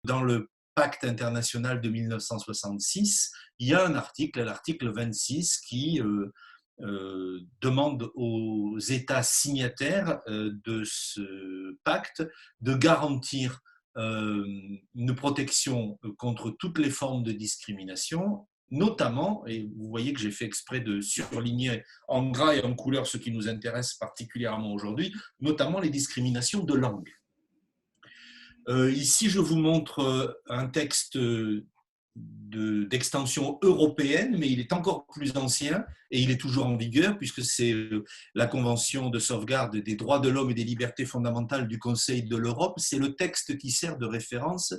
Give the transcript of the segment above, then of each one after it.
dans le pacte international de 1966, il y a un article, l'article 26, qui demande aux États signataires de ce pacte de garantir une protection contre toutes les formes de discrimination, notamment, et vous voyez que j'ai fait exprès de surligner en gras et en couleur ce qui nous intéresse particulièrement aujourd'hui, notamment les discriminations de langue. Ici, je vous montre un texte d'extension européenne, mais il est encore plus ancien et il est toujours en vigueur puisque c'est la Convention de sauvegarde des droits de l'homme et des libertés fondamentales du Conseil de l'Europe. C'est le texte qui sert de référence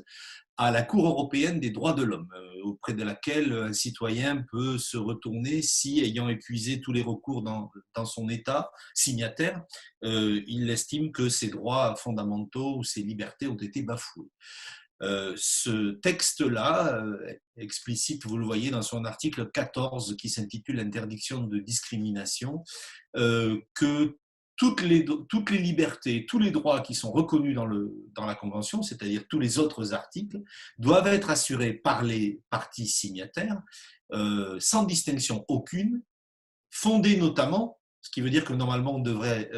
à la Cour européenne des droits de l'homme, auprès de laquelle un citoyen peut se retourner si, ayant épuisé tous les recours dans son État signataire, il estime que ses droits fondamentaux ou ses libertés ont été bafoués. Ce texte-là explicite, vous le voyez dans son article 14 qui s'intitule Interdiction de discrimination, que toutes les libertés, tous les droits qui sont reconnus dans la Convention, c'est-à-dire tous les autres articles, doivent être assurés par les parties signataires, sans distinction aucune, fondée notamment, ce qui veut dire que normalement on devrait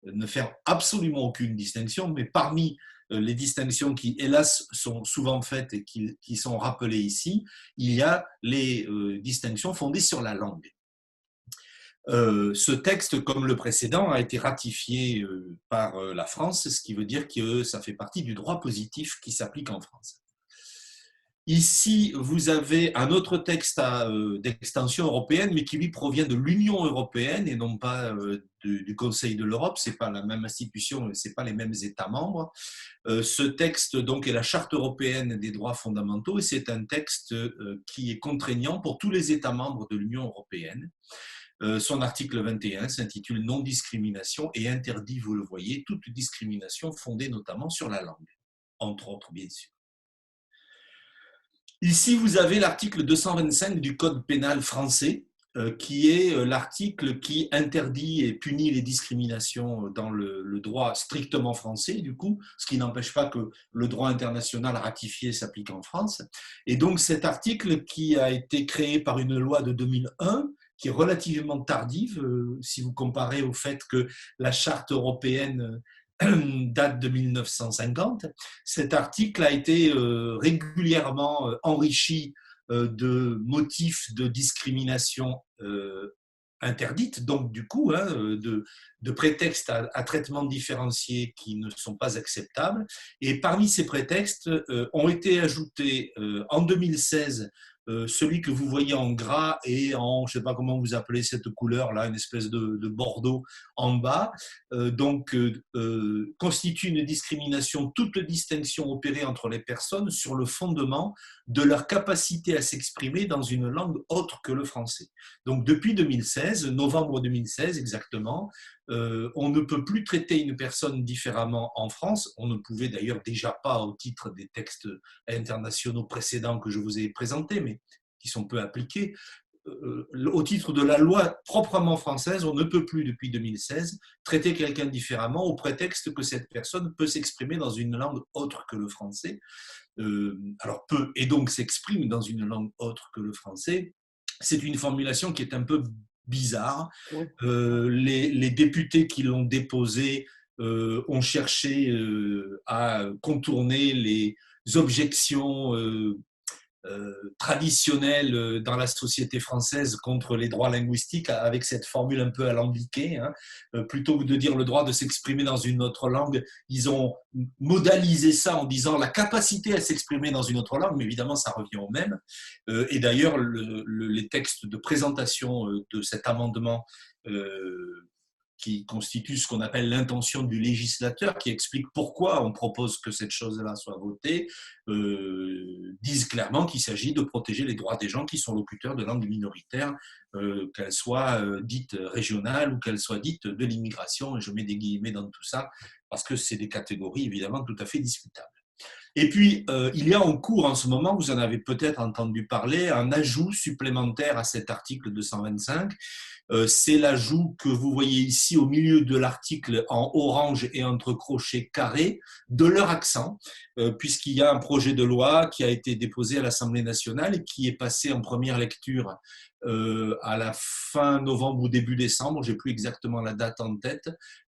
ne faire absolument aucune distinction, mais parmi les distinctions qui, hélas, sont souvent faites et qui sont rappelées ici, il y a les distinctions fondées sur la langue. Ce texte, comme le précédent, a été ratifié par la France, ce qui veut dire que ça fait partie du droit positif qui s'applique en France. Ici, vous avez un autre texte d'extension européenne, mais qui lui provient de l'Union européenne et non pas du Conseil de l'Europe. Ce n'est pas la même institution, ce n'est pas les mêmes États membres. Ce texte donc, est la Charte européenne des droits fondamentaux et c'est un texte qui est contraignant pour tous les États membres de l'Union européenne. Son article 21 s'intitule Non-discrimination et interdit, vous le voyez, toute discrimination fondée notamment sur la langue, entre autres, bien sûr. Ici, vous avez l'article 225 du Code pénal français, qui est l'article qui interdit et punit les discriminations dans le droit strictement français, du coup, ce qui n'empêche pas que le droit international ratifié s'applique en France. Et donc, cet article qui a été créé par une loi de 2001, qui est relativement tardive, si vous comparez au fait que la Charte européenne date de 1950. Cet article a été régulièrement enrichi de motifs de discrimination interdites, donc du coup, de prétextes à traitement différencié qui ne sont pas acceptables. Et parmi ces prétextes ont été ajoutés en 2016 celui que vous voyez en gras et en, je ne sais pas comment vous appelez cette couleur-là, une espèce de bordeaux en bas, constitue une discrimination, toute distinction opérée entre les personnes sur le fondement de leur capacité à s'exprimer dans une langue autre que le français. Donc depuis 2016, novembre 2016 exactement, on ne peut plus traiter une personne différemment en France. On ne pouvait d'ailleurs déjà pas au titre des textes internationaux précédents que je vous ai présentés, mais qui sont peu appliqués. Au titre de la loi proprement française, on ne peut plus depuis 2016 traiter quelqu'un différemment au prétexte que cette personne peut s'exprimer dans une langue autre que le français. Alors peut et donc s'exprime dans une langue autre que le français. C'est une formulation qui est un peu bizarre. Les députés qui l'ont déposé ont cherché à contourner les objections traditionnelles dans la société française contre les droits linguistiques avec cette formule un peu alambiquée. Plutôt que de dire le droit de s'exprimer dans une autre langue, ils ont modalisé ça en disant la capacité à s'exprimer dans une autre langue, mais évidemment ça revient au même. Et d'ailleurs, les textes de présentation de cet amendement qui constitue ce qu'on appelle l'intention du législateur, qui explique pourquoi on propose que cette chose-là soit votée, disent clairement qu'il s'agit de protéger les droits des gens qui sont locuteurs de langues minoritaires, qu'elles soient dites régionales ou qu'elles soient dites de l'immigration, et je mets des guillemets dans tout ça, parce que c'est des catégories évidemment tout à fait discutables. Et puis, il y a en cours en ce moment, vous en avez peut-être entendu parler, un ajout supplémentaire à cet article 225. C'est l'ajout que vous voyez ici au milieu de l'article en orange et entre crochets carrés de leur accent, puisqu'il y a un projet de loi qui a été déposé à l'Assemblée nationale et qui est passé en première lecture à la fin novembre ou début décembre, j'ai plus exactement la date en tête,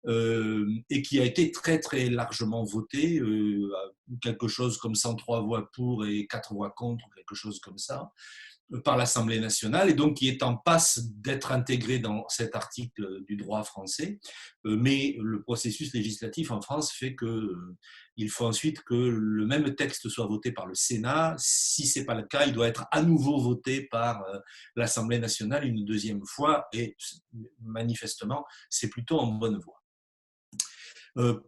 et qui a été très très largement voté, quelque chose comme 103 voix pour et 4 voix contre, quelque chose comme ça, par l'Assemblée nationale, et donc qui est en passe d'être intégré dans cet article du droit français. Mais le processus législatif en France fait qu'il faut ensuite que le même texte soit voté par le Sénat. Si ce n'est pas le cas, il doit être à nouveau voté par l'Assemblée nationale une deuxième fois, et manifestement, c'est plutôt en bonne voie.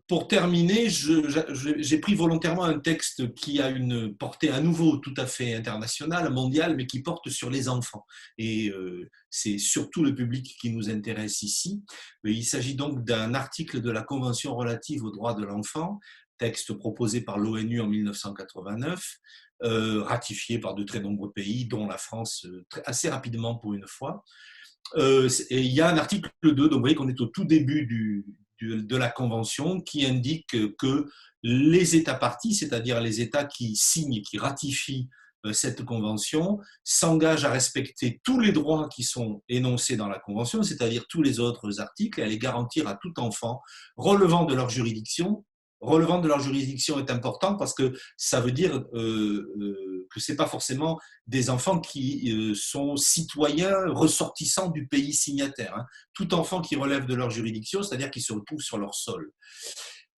Pour terminer, j'ai pris volontairement un texte qui a une portée à nouveau tout à fait internationale, mondiale, mais qui porte sur les enfants. Et c'est surtout le public qui nous intéresse ici. Il s'agit donc d'un article de la Convention relative aux droits de l'enfant, texte proposé par l'ONU en 1989, ratifié par de très nombreux pays, dont la France assez rapidement pour une fois. Et il y a un article 2, donc vous voyez qu'on est au tout début de la Convention, qui indique que les États parties, c'est-à-dire les États qui signent et qui ratifient cette Convention, s'engagent à respecter tous les droits qui sont énoncés dans la Convention, c'est-à-dire tous les autres articles, et à les garantir à tout enfant relevant de leur juridiction. Relevant de leur juridiction est important parce que ça veut dire que ce n'est pas forcément des enfants qui sont citoyens ressortissants du pays signataire. Hein. Tout enfant qui relève de leur juridiction, c'est-à-dire qui se retrouve sur leur sol.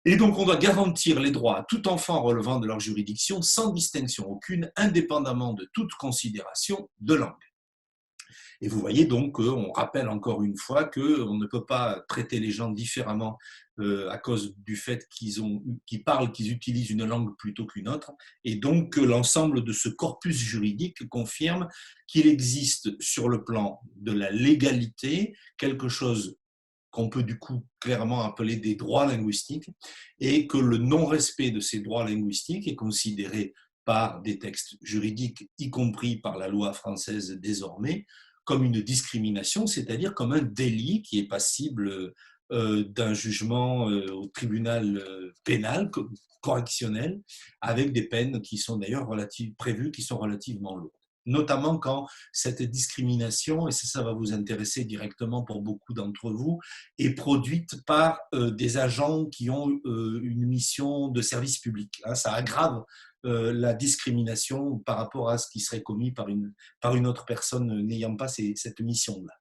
Et donc, on doit garantir les droits à tout enfant relevant de leur juridiction sans distinction aucune, indépendamment de toute considération de langue. Et vous voyez donc qu'on rappelle encore une fois qu'on ne peut pas traiter les gens différemment à cause du fait qu'ils parlent, qu'ils utilisent une langue plutôt qu'une autre. Et donc l'ensemble de ce corpus juridique confirme qu'il existe sur le plan de la légalité quelque chose qu'on peut du coup clairement appeler des droits linguistiques, et que le non-respect de ces droits linguistiques est considéré par des textes juridiques, y compris par la loi française désormais, comme une discrimination, c'est-à-dire comme un délit qui est passible d'un jugement au tribunal pénal, correctionnel, avec des peines qui sont d'ailleurs prévues, qui sont relativement lourdes. Notamment quand cette discrimination, et ça va vous intéresser directement pour beaucoup d'entre vous, est produite par des agents qui ont une mission de service public. Hein, ça aggrave la discrimination par rapport à ce qui serait commis par une autre personne n'ayant pas cette mission-là.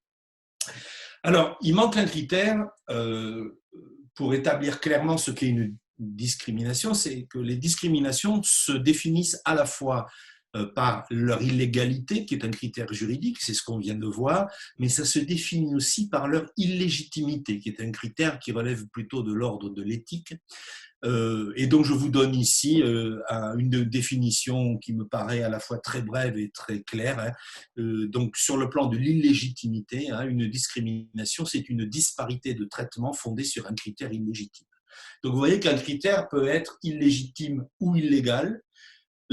Alors, il manque un critère pour établir clairement ce qu'est une discrimination, c'est que les discriminations se définissent à la fois par leur illégalité, qui est un critère juridique, c'est ce qu'on vient de voir, mais ça se définit aussi par leur illégitimité, qui est un critère qui relève plutôt de l'ordre de l'éthique. Et donc, je vous donne ici une définition qui me paraît à la fois très brève et très claire. Hein. Donc, sur le plan de l'illégitimité, hein, une discrimination, c'est une disparité de traitement fondée sur un critère illégitime. Donc, vous voyez qu'un critère peut être illégitime ou illégal.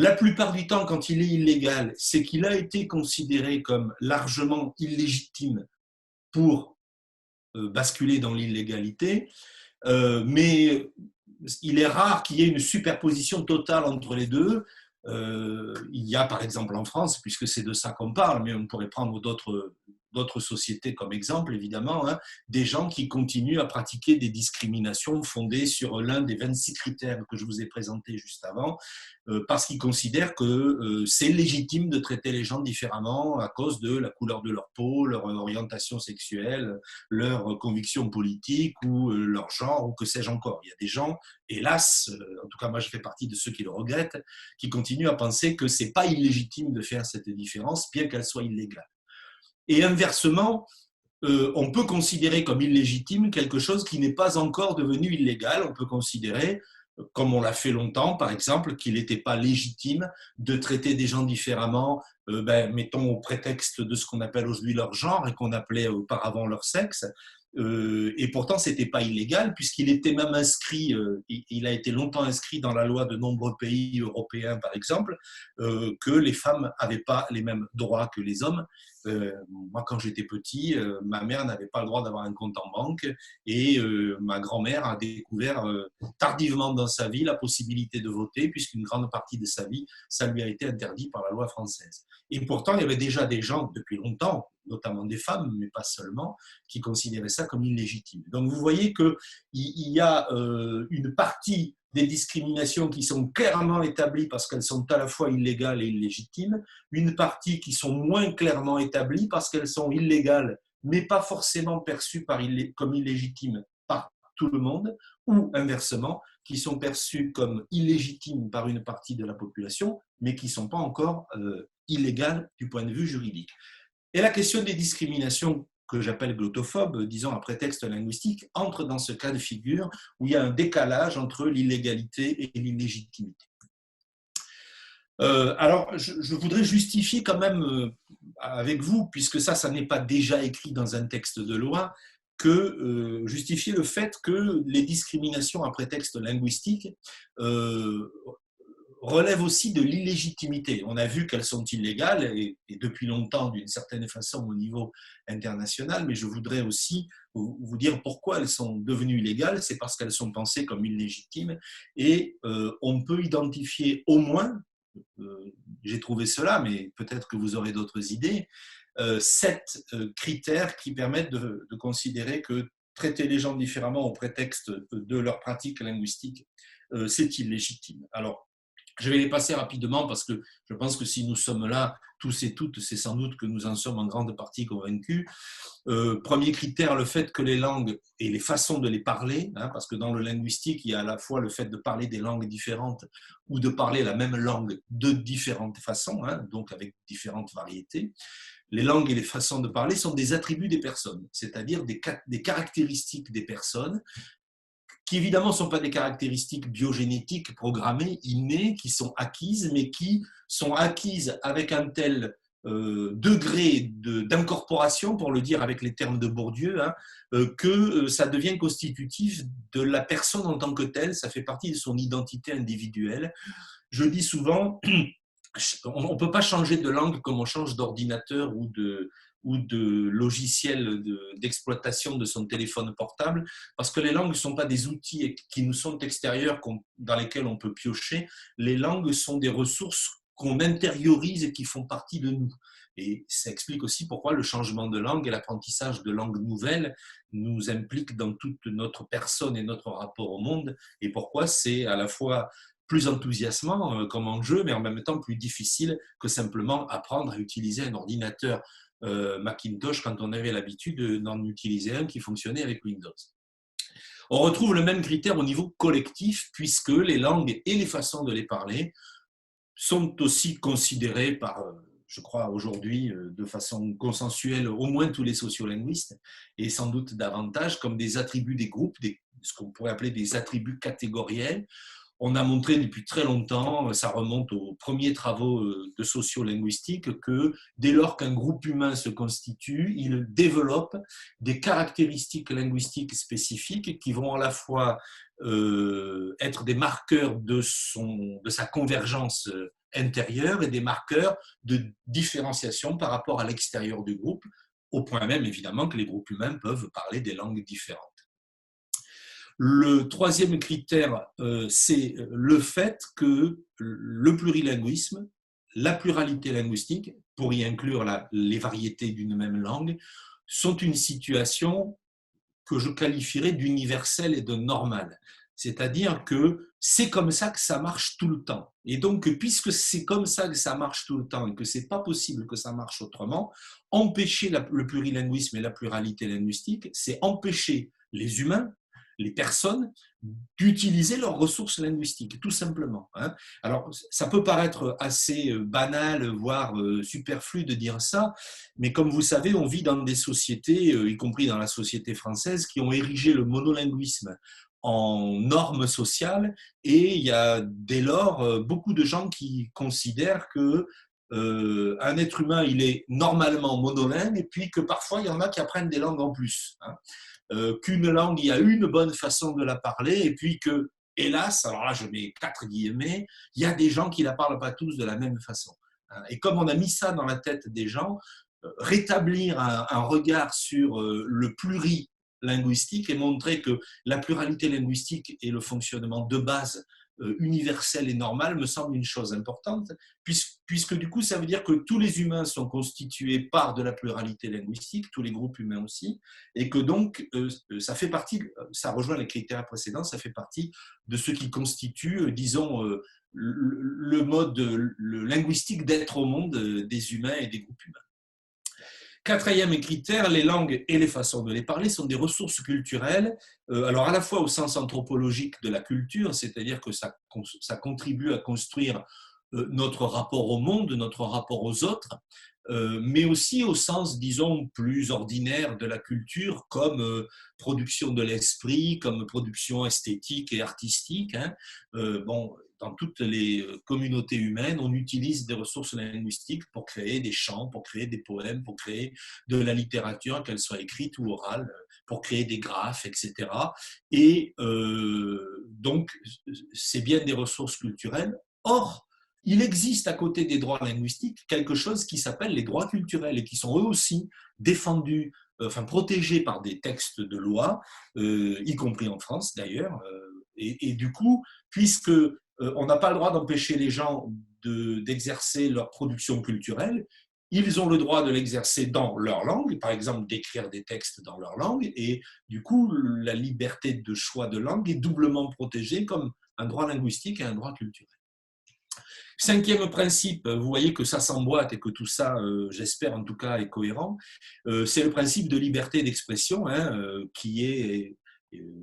La plupart du temps, quand il est illégal, c'est qu'il a été considéré comme largement illégitime pour basculer dans l'illégalité, mais il est rare qu'il y ait une superposition totale entre les deux. Il y a par exemple en France, puisque c'est de ça qu'on parle, mais on pourrait prendre d'autres sociétés comme exemple, évidemment, hein, des gens qui continuent à pratiquer des discriminations fondées sur l'un des 26 critères que je vous ai présentés juste avant, parce qu'ils considèrent que c'est légitime de traiter les gens différemment à cause de la couleur de leur peau, leur orientation sexuelle, leur conviction politique ou leur genre, ou que sais-je encore. Il y a des gens, hélas, en tout cas moi je fais partie de ceux qui le regrettent, qui continuent à penser que ce n'est pas illégitime de faire cette différence, bien qu'elle soit illégale. Et inversement, on peut considérer comme illégitime quelque chose qui n'est pas encore devenu illégal. On peut considérer, comme on l'a fait longtemps, par exemple, qu'il n'était pas légitime de traiter des gens différemment, mettons au prétexte de ce qu'on appelle aujourd'hui leur genre et qu'on appelait auparavant leur sexe. Et pourtant, ce n'était pas illégal, puisqu'il était même inscrit, il a été longtemps inscrit dans la loi de nombreux pays européens, par exemple, que les femmes n'avaient pas les mêmes droits que les hommes. Moi, quand j'étais petit, ma mère n'avait pas le droit d'avoir un compte en banque, et ma grand-mère a découvert tardivement dans sa vie la possibilité de voter, puisqu'une grande partie de sa vie, ça lui a été interdit par la loi française. Et pourtant, il y avait déjà des gens depuis longtemps, notamment des femmes, mais pas seulement, qui considéraient ça comme illégitime. Donc vous voyez qu'il y a une partie des discriminations qui sont clairement établies parce qu'elles sont à la fois illégales et illégitimes, une partie qui sont moins clairement établies parce qu'elles sont illégales, mais pas forcément perçues comme illégitimes par tout le monde, ou inversement, qui sont perçues comme illégitimes par une partie de la population, mais qui ne sont pas encore illégales du point de vue juridique. Et la question des discriminations que j'appelle glottophobes, disons à prétexte linguistique, entre dans ce cas de figure où il y a un décalage entre l'illégalité et l'illégitimité. Alors, je voudrais justifier quand même avec vous, puisque ça n'est pas déjà écrit dans un texte de loi, justifier le fait que les discriminations à prétexte linguistique relèvent aussi de l'illégitimité. On a vu qu'elles sont illégales, et depuis longtemps, d'une certaine façon, au niveau international, mais je voudrais aussi vous dire pourquoi elles sont devenues illégales. C'est parce qu'elles sont pensées comme illégitimes, et on peut identifier au moins, j'ai trouvé cela, mais peut-être que vous aurez d'autres idées, 7 critères qui permettent de considérer que traiter les gens différemment au prétexte de leur pratique linguistique, c'est illégitime. Alors, je vais les passer rapidement parce que je pense que si nous sommes là, tous et toutes, c'est sans doute que nous en sommes en grande partie convaincus. Premier critère, le fait que les langues et les façons de les parler, parce que dans le linguistique, il y a à la fois le fait de parler des langues différentes ou de parler la même langue de différentes façons, donc avec différentes variétés. Les langues et les façons de parler sont des attributs des personnes, c'est-à-dire des caractéristiques des personnes qui évidemment ne sont pas des caractéristiques biogénétiques programmées, innées, qui sont acquises, mais qui sont acquises avec un tel degré d'incorporation, pour le dire avec les termes de Bourdieu, que ça devient constitutif de la personne en tant que telle, ça fait partie de son identité individuelle. Je dis souvent, on ne peut pas changer de langue comme on change d'ordinateur ou de logiciel d'exploitation de son téléphone portable, parce que les langues ne sont pas des outils qui nous sont extérieurs, dans lesquels on peut piocher. Les langues sont des ressources qu'on intériorise et qui font partie de nous. Et ça explique aussi pourquoi le changement de langue et l'apprentissage de langues nouvelles nous impliquent dans toute notre personne et notre rapport au monde, et pourquoi c'est à la fois plus enthousiasmant comme enjeu, mais en même temps plus difficile que simplement apprendre à utiliser un ordinateur Macintosh quand on avait l'habitude d'en utiliser un qui fonctionnait avec Windows. On retrouve le même critère au niveau collectif, puisque les langues et les façons de les parler sont aussi considérées par, je crois aujourd'hui, de façon consensuelle, au moins tous les sociolinguistes, et sans doute davantage, comme des attributs des groupes, ce qu'on pourrait appeler des attributs catégoriels. On a montré depuis très longtemps, ça remonte aux premiers travaux de sociolinguistique, que dès lors qu'un groupe humain se constitue, il développe des caractéristiques linguistiques spécifiques qui vont à la fois être des marqueurs de sa convergence intérieure et des marqueurs de différenciation par rapport à l'extérieur du groupe, au point même évidemment que les groupes humains peuvent parler des langues différentes. Le troisième critère, c'est le fait que le plurilinguisme, la pluralité linguistique, pour y inclure les variétés d'une même langue, sont une situation que je qualifierais d'universelle et de normale. C'est-à-dire que c'est comme ça que ça marche tout le temps. Et donc, puisque c'est comme ça que ça marche tout le temps et que ce n'est pas possible que ça marche autrement, empêcher le plurilinguisme et la pluralité linguistique, c'est empêcher les humains, les personnes, d'utiliser leurs ressources linguistiques, tout simplement. Alors, ça peut paraître assez banal, voire superflu de dire ça, mais comme vous savez, on vit dans des sociétés, y compris dans la société française, qui ont érigé le monolinguisme en norme sociale, et il y a dès lors beaucoup de gens qui considèrent que un être humain, il est normalement monolingue, et puis que parfois, il y en a qui apprennent des langues en plus. qu'une langue, il y a une bonne façon de la parler, et puis que, hélas, alors là je mets 4 guillemets, il y a des gens qui ne la parlent pas tous de la même façon. Et comme on a mis ça dans la tête des gens, rétablir un regard sur le plurilinguistique et montrer que la pluralité linguistique et le fonctionnement de base universel et normal me semble une chose importante, puisque du coup, ça veut dire que tous les humains sont constitués par de la pluralité linguistique, tous les groupes humains aussi, et que donc, ça fait partie, ça rejoint les critères précédents, ça fait partie de ce qui constitue, disons, le mode linguistique d'être au monde des humains et des groupes humains. Quatrième critère, les langues et les façons de les parler sont des ressources culturelles, alors à la fois au sens anthropologique de la culture, c'est-à-dire que ça contribue à construire notre rapport au monde, notre rapport aux autres, mais aussi au sens, disons, plus ordinaire de la culture, comme production de l'esprit, comme production esthétique et artistique. Hein. Bon, dans toutes les communautés humaines, on utilise des ressources linguistiques pour créer des chants, pour créer des poèmes, pour créer de la littérature, qu'elle soit écrite ou orale, pour créer des graphes, etc. Et donc, c'est bien des ressources culturelles. Or, il existe à côté des droits linguistiques quelque chose qui s'appelle les droits culturels et qui sont eux aussi défendus, enfin protégés par des textes de loi, y compris en France d'ailleurs. Et du coup, puisque on n'a pas le droit d'empêcher les gens d'exercer leur production culturelle, ils ont le droit de l'exercer dans leur langue, par exemple d'écrire des textes dans leur langue, et du coup, la liberté de choix de langue est doublement protégée comme un droit linguistique et un droit culturel. Cinquième principe, vous voyez que ça s'emboîte et que tout ça, j'espère en tout cas, est cohérent, c'est le principe de liberté d'expression, hein, qui est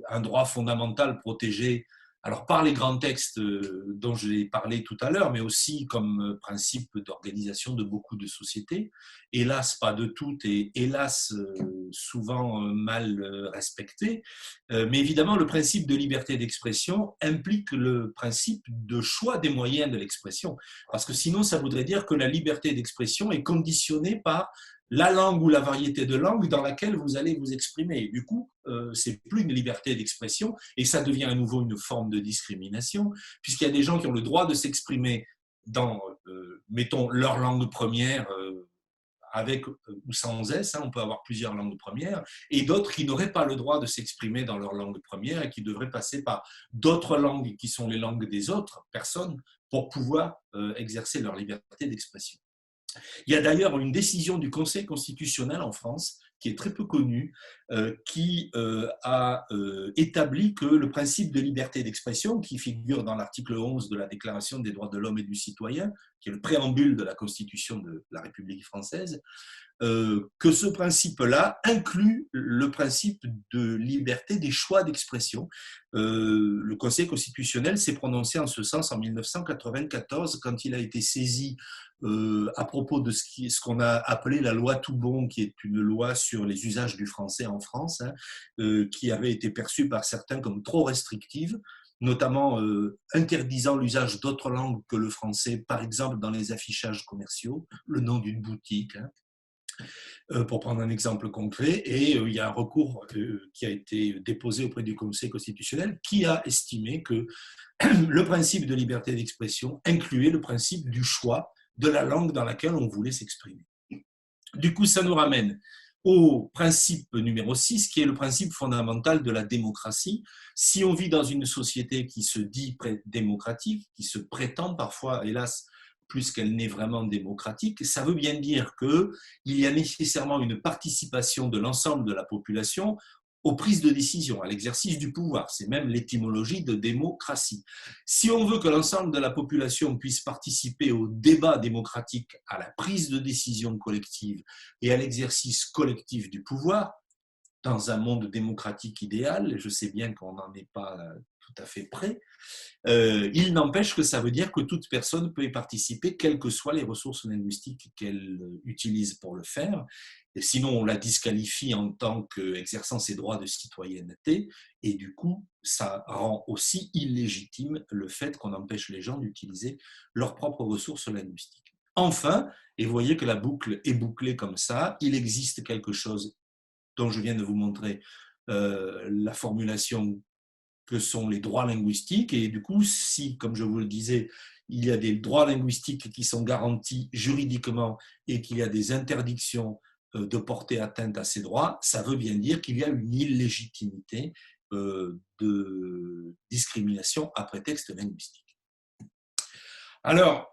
un droit fondamental protégé alors par les grands textes dont je l'ai parlé tout à l'heure, mais aussi comme principe d'organisation de beaucoup de sociétés. Hélas, pas de toutes et hélas, souvent mal respectées. Mais évidemment, le principe de liberté d'expression implique le principe de choix des moyens de l'expression. Parce que sinon, ça voudrait dire que la liberté d'expression est conditionnée par la langue ou la variété de langues dans laquelle vous allez vous exprimer. Et du coup, c'est plus une liberté d'expression et ça devient à nouveau une forme de discrimination, puisqu'il y a des gens qui ont le droit de s'exprimer dans, mettons, leur langue première, avec ou sans S, hein, on peut avoir plusieurs langues premières, et d'autres qui n'auraient pas le droit de s'exprimer dans leur langue première et qui devraient passer par d'autres langues qui sont les langues des autres personnes pour pouvoir exercer leur liberté d'expression. Il y a d'ailleurs une décision du Conseil constitutionnel en France, qui est très peu connue, qui a établi que le principe de liberté d'expression, qui figure dans l'article 11 de la Déclaration des droits de l'homme et du citoyen, qui est le préambule de la Constitution de la République française, que ce principe-là inclut le principe de liberté des choix d'expression. Le Conseil constitutionnel s'est prononcé en ce sens en 1994 quand il a été saisi à propos de ce qu'on a appelé la loi Toubon, qui est une loi sur les usages du français en France, hein, qui avait été perçue par certains comme trop restrictive, notamment interdisant l'usage d'autres langues que le français, par exemple dans les affichages commerciaux, le nom d'une boutique, hein, pour prendre un exemple concret. Et il y a un recours qui a été déposé auprès du Conseil constitutionnel qui a estimé que le principe de liberté d'expression incluait le principe du choix de la langue dans laquelle on voulait s'exprimer. Du coup, ça nous ramène au principe numéro 6, qui est le principe fondamental de la démocratie. Si on vit dans une société qui se dit démocratique, qui se prétend parfois, hélas, plus qu'elle n'est vraiment démocratique, ça veut bien dire qu'il y a nécessairement une participation de l'ensemble de la population aux prises de décision, à l'exercice du pouvoir. C'est même l'étymologie de démocratie. Si on veut que l'ensemble de la population puisse participer au débat démocratique, à la prise de décision collective et à l'exercice collectif du pouvoir, dans un monde démocratique idéal, je sais bien qu'on n'en est pas tout à fait près, il n'empêche que ça veut dire que toute personne peut y participer, quelles que soient les ressources linguistiques qu'elle utilise pour le faire. Et sinon, on la disqualifie en tant qu'exerçant ses droits de citoyenneté. Et du coup, ça rend aussi illégitime le fait qu'on empêche les gens d'utiliser leurs propres ressources linguistiques. Enfin, et vous voyez que la boucle est bouclée comme ça, il existe quelque chose dont je viens de vous montrer la formulation que sont les droits linguistiques. Et du coup, si, comme je vous le disais, il y a des droits linguistiques qui sont garantis juridiquement et qu'il y a des interdictions de porter atteinte à ces droits, ça veut bien dire qu'il y a une illégitimité de discrimination à prétexte linguistique. Alors,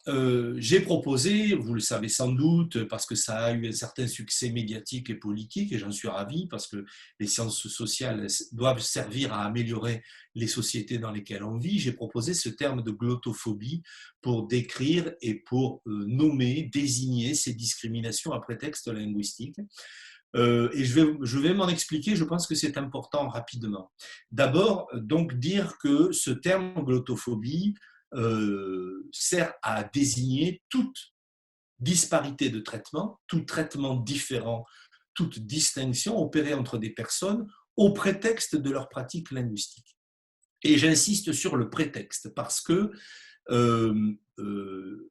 j'ai proposé, vous le savez sans doute, parce que ça a eu un certain succès médiatique et politique, et j'en suis ravi, parce que les sciences sociales doivent servir à améliorer les sociétés dans lesquelles on vit, j'ai proposé ce terme de glottophobie pour décrire et pour nommer, désigner ces discriminations à prétexte linguistique. Et je vais m'en expliquer, je pense que c'est important rapidement. D'abord, donc dire que ce terme glottophobie sert à désigner toute disparité de traitement, tout traitement différent, toute distinction opérée entre des personnes au prétexte de leur pratique linguistique. Et j'insiste sur le prétexte parce que euh, euh,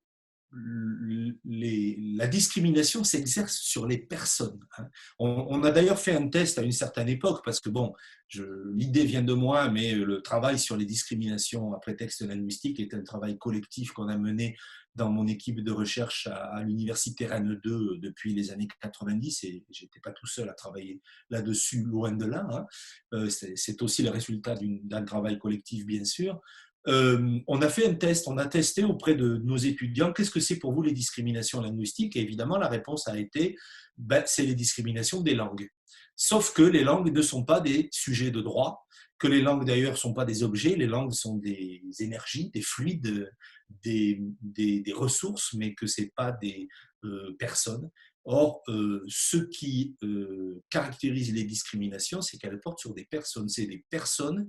la discrimination s'exerce sur les personnes. On a d'ailleurs fait un test à une certaine époque, parce que bon, l'idée vient de moi, mais le travail sur les discriminations à prétexte linguistique est un travail collectif qu'on a mené dans mon équipe de recherche à l'université Rennes 2 depuis les années 90, et j'étais pas tout seul à travailler là-dessus, loin de là. C'est aussi le résultat d'un travail collectif, bien sûr. On a fait un test, on a testé auprès de nos étudiants qu'est-ce que c'est pour vous les discriminations linguistiques, et évidemment la réponse a été c'est les discriminations des langues. Sauf que les langues ne sont pas des sujets de droit, que les langues d'ailleurs ne sont pas des objets, les langues sont des énergies, des fluides, des ressources, mais que ce n'est pas des personnes. Or, ce qui caractérise les discriminations, c'est qu'elles portent sur des personnes. C'est des personnes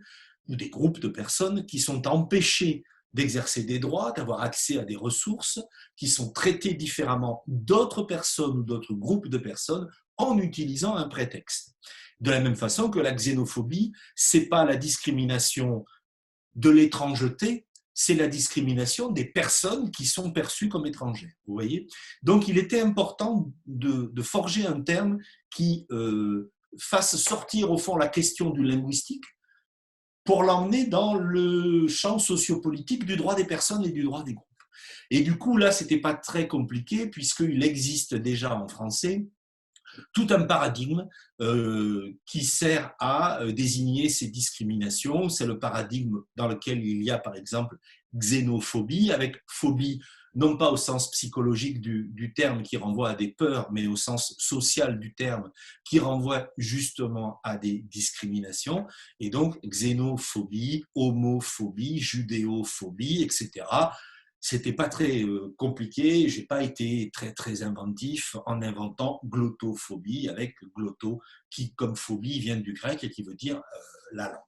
ou des groupes de personnes qui sont empêchés d'exercer des droits, d'avoir accès à des ressources, qui sont traitées différemment d'autres personnes ou d'autres groupes de personnes en utilisant un prétexte. De la même façon que la xénophobie, ce n'est pas la discrimination de l'étrangeté, c'est la discrimination des personnes qui sont perçues comme étrangères. Vous voyez ? Donc, il était important de forger un terme qui fasse sortir au fond la question du linguistique pour l'emmener dans le champ sociopolitique du droit des personnes et du droit des groupes. Et du coup, là, ce n'était pas très compliqué, puisqu'il existe déjà en français tout un paradigme qui sert à désigner ces discriminations. C'est le paradigme dans lequel il y a, par exemple, xénophobie, avec phobie non pas au sens psychologique du terme qui renvoie à des peurs, mais au sens social du terme qui renvoie justement à des discriminations. Et donc, xénophobie, homophobie, judéophobie, etc. C'était pas très compliqué, j'ai pas été très inventif en inventant glottophobie, avec glotto qui comme phobie vient du grec et qui veut dire la langue.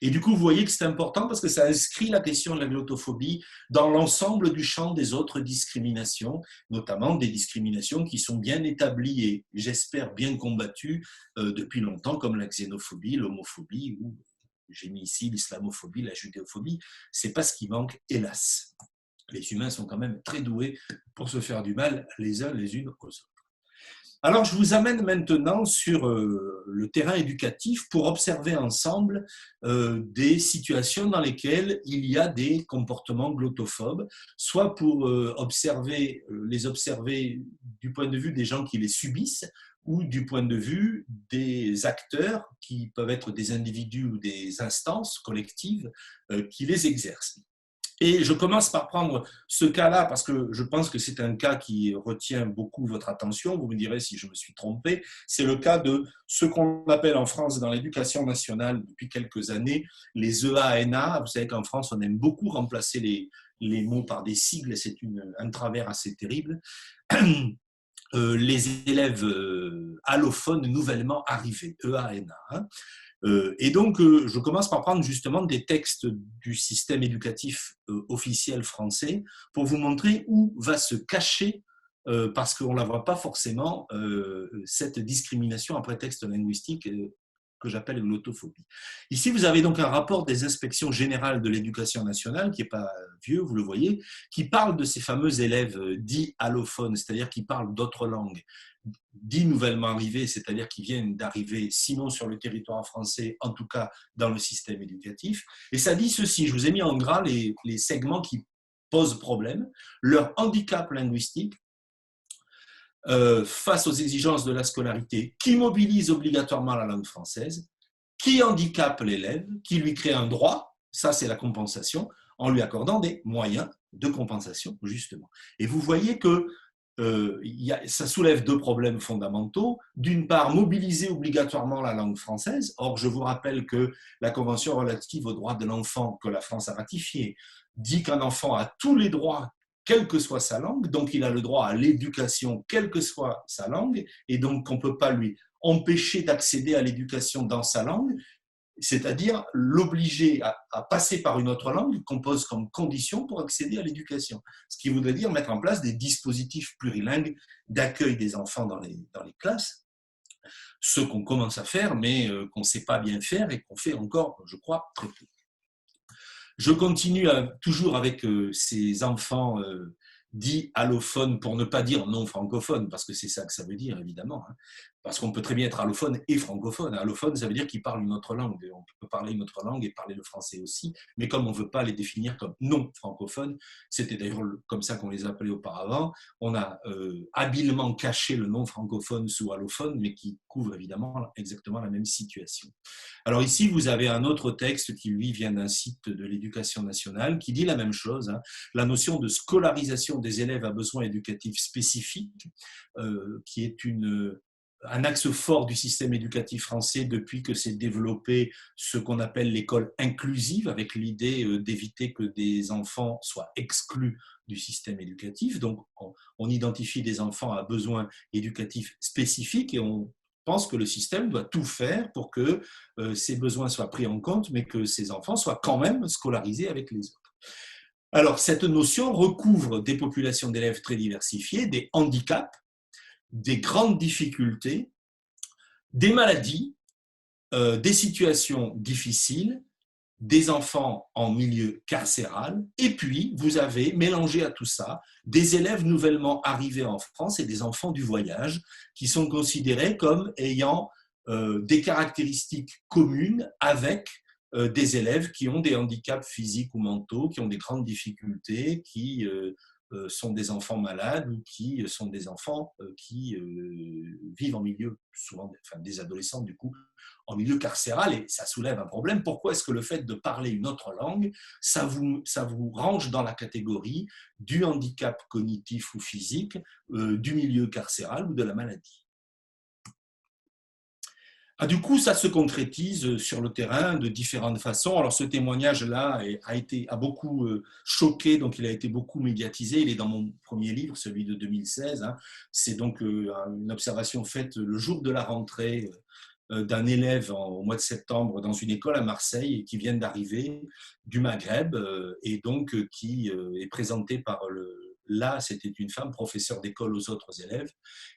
Et du coup, vous voyez que c'est important parce que ça inscrit la question de la glottophobie dans l'ensemble du champ des autres discriminations, notamment des discriminations qui sont bien établies et, j'espère, bien combattues depuis longtemps, comme la xénophobie, l'homophobie ou, j'ai mis ici l'islamophobie, la judéophobie. C'est pas ce qui manque, hélas. Les humains sont quand même très doués pour se faire du mal les uns les unes aux autres. Alors, je vous amène maintenant sur le terrain éducatif pour observer ensemble des situations dans lesquelles il y a des comportements glottophobes, soit pour les observer du point de vue des gens qui les subissent, ou du point de vue des acteurs qui peuvent être des individus ou des instances collectives qui les exercent. Et je commence par prendre ce cas-là parce que je pense que c'est un cas qui retient beaucoup votre attention. Vous me direz si je me suis trompé. C'est le cas de ce qu'on appelle en France dans l'éducation nationale depuis quelques années les EANA. Vous savez qu'en France, on aime beaucoup remplacer les mots par des sigles. C'est un travers assez terrible. Les élèves allophones nouvellement arrivés, EANA. Et donc, je commence par prendre justement des textes du système éducatif officiel français pour vous montrer où va se cacher, parce qu'on ne la voit pas forcément, cette discrimination à prétexte linguistique que j'appelle glottophobie. Ici, vous avez donc un rapport des inspections générales de l'éducation nationale, qui n'est pas vieux, vous le voyez, qui parle de ces fameux élèves dits allophones, c'est-à-dire qui parlent d'autres langues, dits nouvellement arrivés, c'est-à-dire qui viennent d'arriver, sinon sur le territoire français, en tout cas dans le système éducatif. Et ça dit ceci, je vous ai mis en gras les segments qui posent problème, leur handicap linguistique, face aux exigences de la scolarité, qui mobilise obligatoirement la langue française, qui handicape l'élève, qui lui crée un droit, ça c'est la compensation, en lui accordant des moyens de compensation, justement. Et vous voyez que ça soulève deux problèmes fondamentaux. D'une part, mobiliser obligatoirement la langue française. Or, je vous rappelle que la Convention relative aux droits de l'enfant, que la France a ratifiée, dit qu'un enfant a tous les droits quelle que soit sa langue, donc il a le droit à l'éducation, quelle que soit sa langue, et donc on ne peut pas lui empêcher d'accéder à l'éducation dans sa langue, c'est-à-dire l'obliger à passer par une autre langue qu'on pose comme condition pour accéder à l'éducation. Ce qui voudrait dire mettre en place des dispositifs plurilingues d'accueil des enfants dans les classes, ce qu'on commence à faire, mais qu'on ne sait pas bien faire et qu'on fait encore, je crois, très peu. Je continue toujours avec ces enfants dits allophones, pour ne pas dire non francophones, parce que c'est ça que ça veut dire, évidemment. Hein. Parce qu'on peut très bien être allophone et francophone. Allophone, ça veut dire qu'ils parlent une autre langue. On peut parler une autre langue et parler le français aussi, mais comme on ne veut pas les définir comme non francophones, c'était d'ailleurs comme ça qu'on les appelait auparavant, on a habilement caché le non francophone sous allophone, mais qui couvre évidemment exactement la même situation. Alors ici, vous avez un autre texte qui, lui, vient d'un site de l'Éducation nationale, qui dit la même chose, hein, la notion de scolarisation des élèves à besoins éducatifs spécifiques, qui est un axe fort du système éducatif français depuis que s'est développé ce qu'on appelle l'école inclusive, avec l'idée d'éviter que des enfants soient exclus du système éducatif. Donc, on identifie des enfants à besoins éducatifs spécifiques et on pense que le système doit tout faire pour que ces besoins soient pris en compte, mais que ces enfants soient quand même scolarisés avec les autres. Alors, cette notion recouvre des populations d'élèves très diversifiées, des handicaps, des grandes difficultés, des maladies, des situations difficiles, des enfants en milieu carcéral, et puis vous avez mélangé à tout ça des élèves nouvellement arrivés en France et des enfants du voyage qui sont considérés comme ayant des caractéristiques communes avec des élèves qui ont des handicaps physiques ou mentaux, qui ont des grandes difficultés, qui sont des enfants malades ou qui sont des enfants qui vivent en milieu, souvent enfin, des adolescents du coup, en milieu carcéral, et ça soulève un problème. Pourquoi est-ce que le fait de parler une autre langue, ça vous range dans la catégorie du handicap cognitif ou physique, du milieu carcéral ou de la maladie? Ah, du coup, ça se concrétise sur le terrain de différentes façons. Alors, ce témoignage-là a beaucoup choqué, donc il a été beaucoup médiatisé. Il est dans mon premier livre, celui de 2016. Hein. C'est donc une observation faite le jour de la rentrée d'un élève au mois de septembre dans une école à Marseille qui vient d'arriver du Maghreb et donc qui est présenté par là, c'était une femme, professeure d'école aux autres élèves.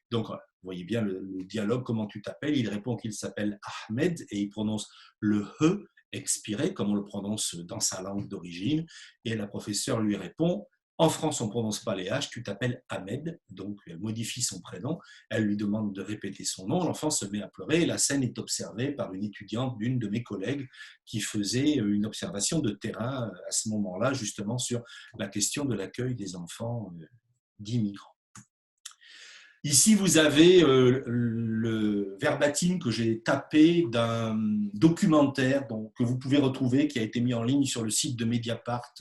Donc, vous voyez bien le dialogue, comment tu t'appelles? Il répond qu'il s'appelle Ahmed et il prononce le E expiré, comme on le prononce dans sa langue d'origine. Et la professeure lui répond, en France, on ne prononce pas les H, tu t'appelles Ahmed. Donc, elle modifie son prénom. Elle lui demande de répéter son nom. L'enfant se met à pleurer et la scène est observée par une étudiante d'une de mes collègues qui faisait une observation de terrain à ce moment-là, justement sur la question de l'accueil des enfants d'immigrants. Ici, vous avez le verbatim que j'ai tapé d'un documentaire que vous pouvez retrouver, qui a été mis en ligne sur le site de Mediapart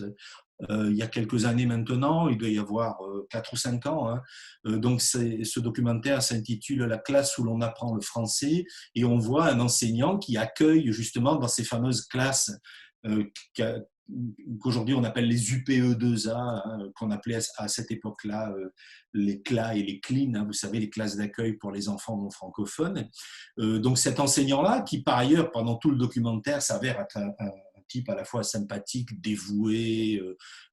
il y a quelques années maintenant, il doit y avoir 4 ou 5 ans. Hein. Donc, ce documentaire s'intitule « La classe où l'on apprend le français » et on voit un enseignant qui accueille justement dans ces fameuses classes qu'aujourd'hui on appelle les UPE2A, hein, qu'on appelait à cette époque-là les CLA et les CLIN, hein, vous savez, les classes d'accueil pour les enfants non francophones. Donc cet enseignant-là, qui par ailleurs, pendant tout le documentaire, s'avère être un type à la fois sympathique, dévoué,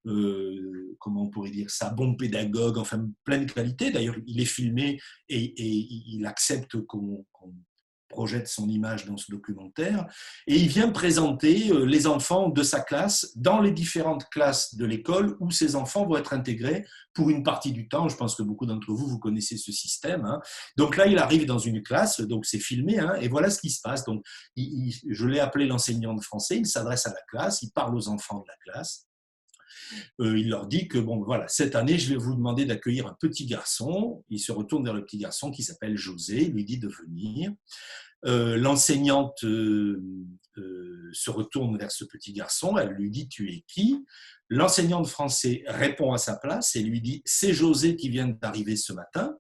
comment on pourrait dire ça, bon pédagogue, enfin plein de qualités. D'ailleurs, il est filmé et il accepte qu'on projette son image dans ce documentaire, et il vient présenter les enfants de sa classe dans les différentes classes de l'école où ces enfants vont être intégrés pour une partie du temps. Je pense que beaucoup d'entre vous, vous connaissez ce système. Hein. Donc là, il arrive dans une classe, donc c'est filmé, hein, et voilà ce qui se passe. Donc, je l'ai appelé l'enseignant de français, il s'adresse à la classe, il parle aux enfants de la classe. Il leur dit que bon, voilà, cette année, je vais vous demander d'accueillir un petit garçon. Il se retourne vers le petit garçon qui s'appelle José, il lui dit de venir. L'enseignante se retourne vers ce petit garçon, elle lui dit « Tu es qui ?» L'enseignant de français répond à sa place et lui dit « C'est José qui vient d'arriver ce matin ».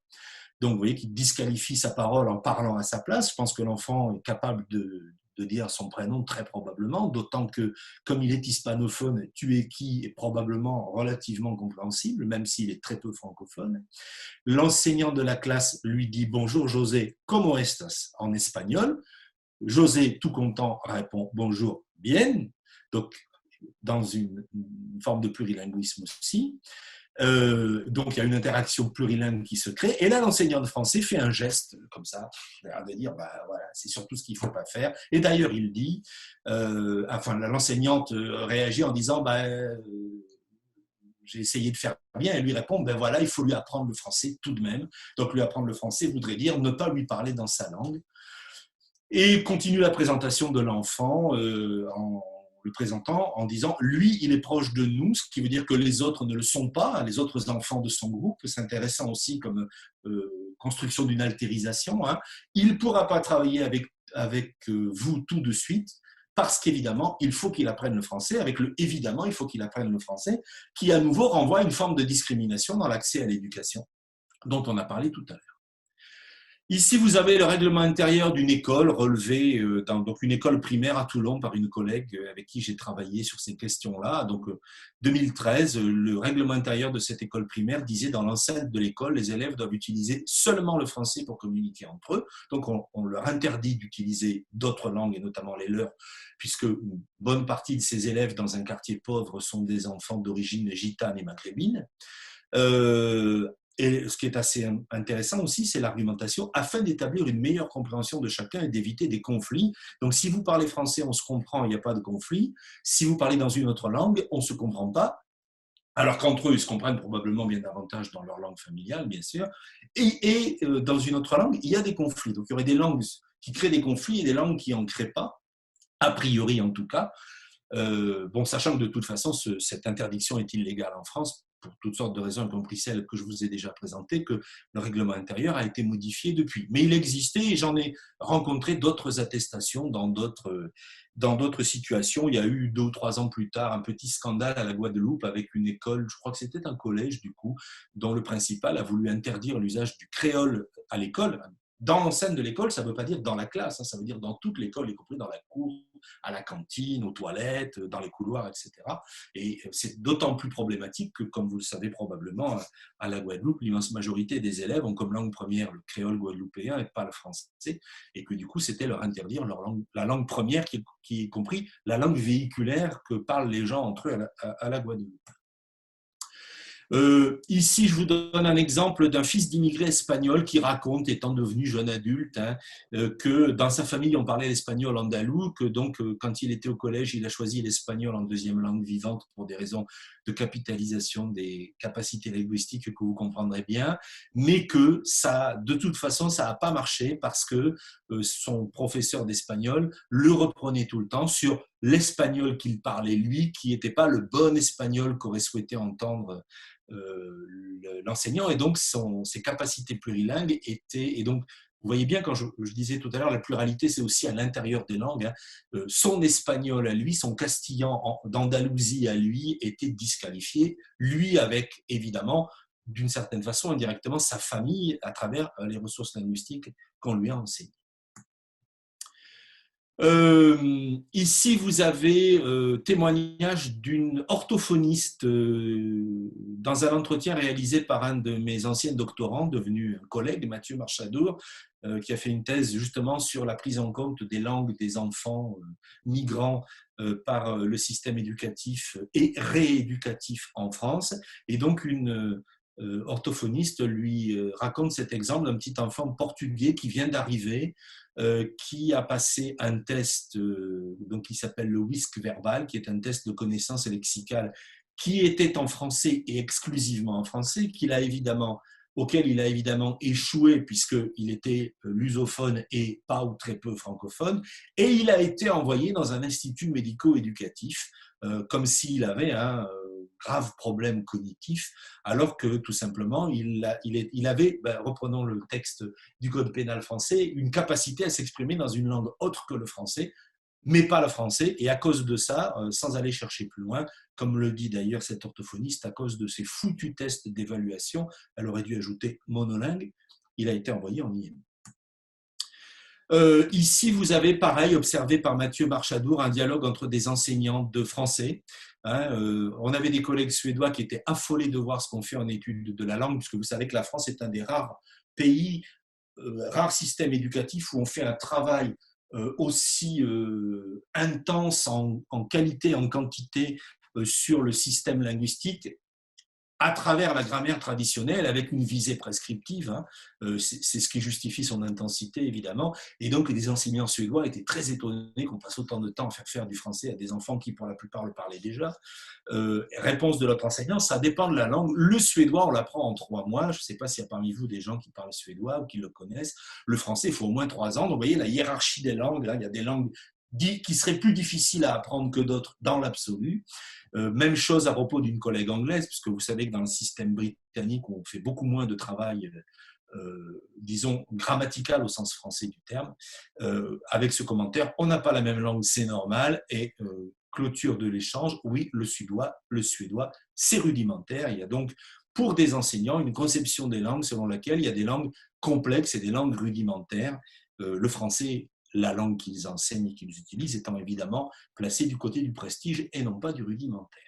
Donc, vous voyez qu'il disqualifie sa parole en parlant à sa place. Je pense que l'enfant est capable de dire son prénom très probablement, d'autant que, comme il est hispanophone, tu es qui est probablement relativement compréhensible, même s'il est très peu francophone. L'enseignant de la classe lui dit « Bonjour José, ¿cómo estás ?» en espagnol. José, tout content, répond « Bonjour, bien ». Donc, dans une forme de plurilinguisme aussi. Donc, il y a une interaction plurilingue qui se crée. Et là, l'enseignant de français fait un geste comme ça, de dire, bah, voilà, c'est surtout ce qu'il ne faut pas faire. Et d'ailleurs, il dit, l'enseignante réagit en disant, bah, j'ai essayé de faire bien. Elle lui répond, ben voilà, il faut lui apprendre le français tout de même. Donc, lui apprendre le français voudrait dire ne pas lui parler dans sa langue. Et continue la présentation de l'enfant en le présentant en disant « lui, il est proche de nous », ce qui veut dire que les autres ne le sont pas, les autres enfants de son groupe. C'est intéressant aussi comme construction d'une altérisation. Hein. Il ne pourra pas travailler avec vous tout de suite parce qu'évidemment, il faut qu'il apprenne le français. Avec le « évidemment », il faut qu'il apprenne le français, qui à nouveau renvoie à une forme de discrimination dans l'accès à l'éducation dont on a parlé tout à l'heure. Ici, vous avez le règlement intérieur d'une école relevé, donc une école primaire à Toulon par une collègue avec qui j'ai travaillé sur ces questions-là. Donc, 2013, le règlement intérieur de cette école primaire disait dans l'enceinte de l'école, les élèves doivent utiliser seulement le français pour communiquer entre eux. Donc, on leur interdit d'utiliser d'autres langues et notamment les leurs, puisque une bonne partie de ces élèves dans un quartier pauvre sont des enfants d'origine gitane et maghrébine. Et ce qui est assez intéressant aussi, c'est l'argumentation afin d'établir une meilleure compréhension de chacun et d'éviter des conflits. Donc, si vous parlez français, on se comprend, il n'y a pas de conflit. Si vous parlez dans une autre langue, on ne se comprend pas. Alors qu'entre eux, ils se comprennent probablement bien davantage dans leur langue familiale, bien sûr. Et dans une autre langue, il y a des conflits. Donc, il y aurait des langues qui créent des conflits et des langues qui n'en créent pas, a priori en tout cas. Bon, sachant que de toute façon, cette interdiction est illégale en France, pour toutes sortes de raisons, y compris celles que je vous ai déjà présentées, que le règlement intérieur a été modifié depuis. Mais il existait et j'en ai rencontré d'autres attestations dans d'autres situations. Il y a eu 2 ou 3 ans plus tard un petit scandale à la Guadeloupe avec une école, je crois que c'était un collège du coup, dont le principal a voulu interdire l'usage du créole à l'école. Dans l'enceinte de l'école, ça ne veut pas dire dans la classe, hein, ça veut dire dans toute l'école, y compris dans la cour, à la cantine, aux toilettes, dans les couloirs, etc. Et c'est d'autant plus problématique que, comme vous le savez probablement, à la Guadeloupe, l'immense majorité des élèves ont comme langue première le créole guadeloupéen et pas le français, et que du coup, c'était leur interdire la langue première, qui est compris la langue véhiculaire que parlent les gens entre eux à la Guadeloupe. Ici, je vous donne un exemple d'un fils d'immigré espagnol qui raconte, étant devenu jeune adulte, que dans sa famille, on parlait l'espagnol andalou, que donc, quand il était au collège, il a choisi l'espagnol en deuxième langue vivante pour des raisons de capitalisation des capacités linguistiques que vous comprendrez bien, mais que ça, de toute façon, ça n'a pas marché parce que son professeur d'espagnol le reprenait tout le temps sur l'espagnol qu'il parlait lui, qui n'était pas le bon espagnol qu'aurait souhaité entendre l'enseignant, et donc ses capacités plurilingues étaient, et donc vous voyez bien, quand je disais tout à l'heure, la pluralité, c'est aussi à l'intérieur des langues. Hein. Son espagnol à lui, son castillan d'Andalousie à lui était disqualifié, lui avec, évidemment, d'une certaine façon, indirectement, sa famille à travers les ressources linguistiques qu'on lui a enseignées. Ici, vous avez témoignage d'une orthophoniste dans un entretien réalisé par un de mes anciens doctorants, devenu un collègue, Mathieu Marchadour, qui a fait une thèse justement sur la prise en compte des langues des enfants migrants par le système éducatif et rééducatif en France. Et donc, une orthophoniste, lui raconte cet exemple d'un petit enfant portugais qui vient d'arriver, qui a passé un test donc qui s'appelle le WISC verbal, qui est un test de connaissance lexicale qui était en français et exclusivement en français, auquel il a évidemment échoué puisqu'il était lusophone et pas ou très peu francophone, et il a été envoyé dans un institut médico-éducatif comme s'il avait un grave problème cognitif, alors que tout simplement, il avait, reprenons le texte du Code pénal français, une capacité à s'exprimer dans une langue autre que le français, mais pas le français. Et à cause de ça, sans aller chercher plus loin, comme le dit d'ailleurs cet orthophoniste, à cause de ces foutus tests d'évaluation, elle aurait dû ajouter monolingue, il a été envoyé en IM. Ici, vous avez, pareil, observé par Mathieu Marchadour, un dialogue entre des enseignants de français. On avait des collègues suédois qui étaient affolés de voir ce qu'on fait en études de la langue, puisque vous savez que la France est un des rares pays, rares systèmes éducatifs où on fait un travail aussi intense en qualité, en quantité sur le système linguistique à travers la grammaire traditionnelle, avec une visée prescriptive. C'est ce qui justifie son intensité, évidemment. Et donc, les enseignants suédois étaient très étonnés qu'on passe autant de temps à faire du français à des enfants qui, pour la plupart, le parlaient déjà. Réponse de notre enseignant, ça dépend de la langue. Le suédois, on l'apprend en 3 mois. Je ne sais pas s'il y a parmi vous des gens qui parlent suédois ou qui le connaissent. Le français, il faut au moins 3 ans. Donc, vous voyez la hiérarchie des langues. Là, il y a des langues qui seraient plus difficiles à apprendre que d'autres dans l'absolu. Même chose à propos d'une collègue anglaise, puisque vous savez que dans le système britannique, on fait beaucoup moins de travail, disons, grammatical au sens français du terme, avec ce commentaire, on n'a pas la même langue, c'est normal, et clôture de l'échange, oui, le suédois, c'est rudimentaire. Il y a donc, pour des enseignants, une conception des langues selon laquelle il y a des langues complexes et des langues rudimentaires. Le français, la langue qu'ils enseignent et qu'ils utilisent, étant évidemment placée du côté du prestige et non pas du rudimentaire.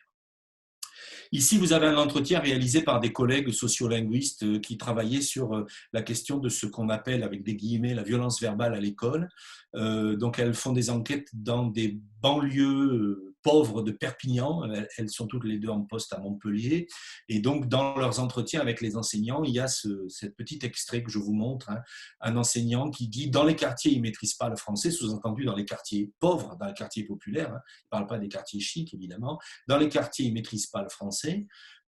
Ici, vous avez un entretien réalisé par des collègues sociolinguistes qui travaillaient sur la question de ce qu'on appelle, avec des guillemets, la violence verbale à l'école. Donc, elles font des enquêtes dans des banlieues pauvres de Perpignan. Elles sont toutes les deux en poste à Montpellier. Et donc, dans leurs entretiens avec les enseignants, il y a cet petit extrait que je vous montre. Un enseignant qui dit, dans les quartiers, ils ne maîtrisent pas le français, sous-entendu dans les quartiers pauvres, dans les quartiers populaires. Il ne parle pas des quartiers chics, évidemment. Dans les quartiers, ils ne maîtrisent pas le français.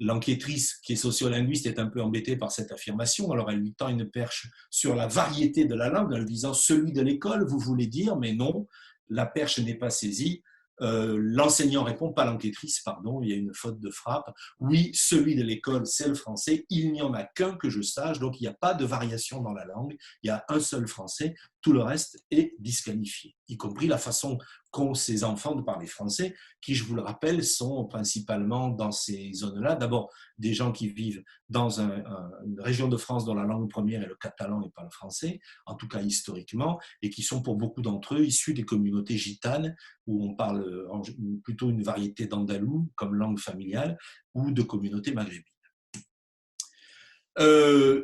L'enquêtrice, qui est sociolinguiste, est un peu embêtée par cette affirmation. Alors, elle lui tend une perche sur la variété de la langue, en lui disant « celui de l'école, vous voulez dire ?» Mais non, la perche n'est pas saisie. L'enseignant répond, pas l'enquêtrice, pardon, il y a une faute de frappe. Oui, celui de l'école, c'est le français. Il n'y en a qu'un que je sache, donc il n'y a pas de variation dans la langue. Il y a un seul français. Tout le reste est disqualifié, y compris la façon qu'ont ces enfants de parler français, qui, je vous le rappelle, sont principalement dans ces zones-là. D'abord, des gens qui vivent dans une région de France dont la langue première est le catalan et pas le français, en tout cas historiquement, et qui sont pour beaucoup d'entre eux issus des communautés gitanes, où on parle plutôt une variété d'andalou comme langue familiale, ou de communautés maghrébines.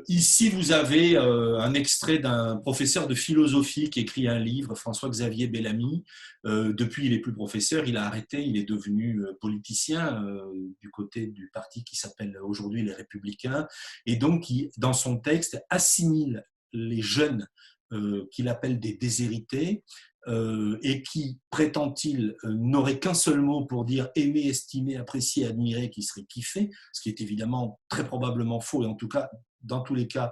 Ici, vous avez un extrait d'un professeur de philosophie qui écrit un livre, François-Xavier Bellamy. Depuis, il n'est plus professeur, il a arrêté, il est devenu politicien du côté du parti qui s'appelle aujourd'hui les Républicains. Et donc, dans son texte, assimile les jeunes qu'il appelle des déshérités, et qui, prétend-il, n'aurait qu'un seul mot pour dire aimer, estimer, apprécier, admirer, qui serait kiffer, ce qui est évidemment très probablement faux, et en tout cas, dans tous les cas,